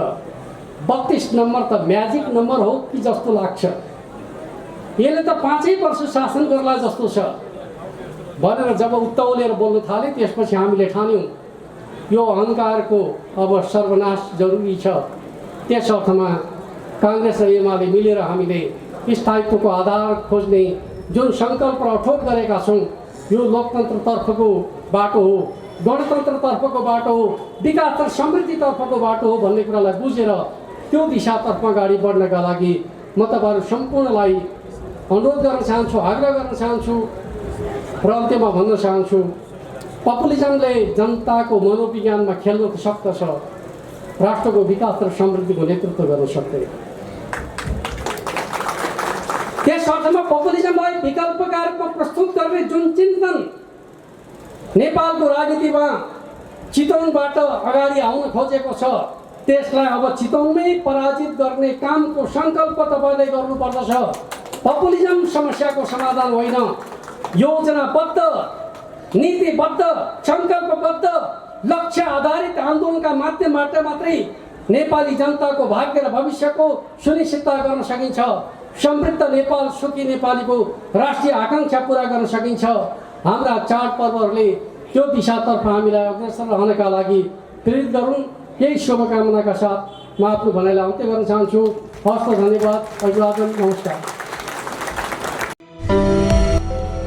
32 नम्बर त म्याजिक नम्बर हो कि जस्तो लाग्छ, यसले त 5 वर्ष शासन गर्ला जस्तो छ भनेर जब उत्ताउलेर बोल्न थाले, त्यसपछि हामीले ठान्यौँ यो अहङ्कारको अब सर्वनाश जरुरी छ। त्यस अर्थमा काङ्ग्रेस र एमाले मिलेर हामीले स्थायित्वको आधार खोज्ने जुन सङ्कल्प अठोट गरेका छौँ, यो लोकतन्त्रतर्फको बाटो हो, गणतन्त्रतर्फको बाटो हो, विकास र समृद्धितर्फको बाटो हो भन्ने कुरालाई बुझेर त्यो दिशातर्फ अगाडि बढ्नका लागि म तपाईँहरू सम्पूर्णलाई अनुरोध गर्न चाहन्छु, आग्रह गर्न चाहन्छु र अन्त्यमा भन्न चाहन्छु, पपुलिजमले जनताको मनोविज्ञानमा खेल्न त सक्दछ, राष्ट्रको विकास र समृद्धिको नेतृत्व गर्न सक्दैन। त्यस अर्थमा पपुलिजमलाई विकल्पका रूपमा प्रस्तुत गर्ने जुन चिन्तन नेपालको राजनीतिमा चितवनबाट अगाडि आउन खोजेको छ, त्यसलाई अब चितवनमै पराजित गर्ने कामको सङ्कल्प तपाईँले गर्नुपर्दछ। पपुलिजम समस्याको समाधान होइन, योजनाबद्ध, नीतिबद्ध, सङ्कल्पबद्ध, लक्ष्य आधारित आन्दोलनका माध्यमबाट मात्रै नेपाली जनताको भाग्य र भविष्यको सुनिश्चितता गर्न सकिन्छ। समृद्ध नेपाल, सुखी नेपालीको राष्ट्रिय आकाङ्क्षा पुरा गर्न सकिन्छ। हाम्रा चाडपर्वहरूले त्यो दिशातर्फ हामीलाई अग्रसर रहनका लागि प्रेरित गरून्। यही शुभकामनाका साथ म आफ्नो भनाइलाई अन्त्य गर्न चाहन्छु। हस्त, धन्यवाद, अभिवादन, नमस्कार।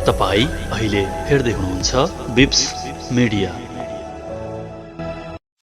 तपाईँ अहिले हेर्दै हुनुहुन्छ बिप्स मिडिया।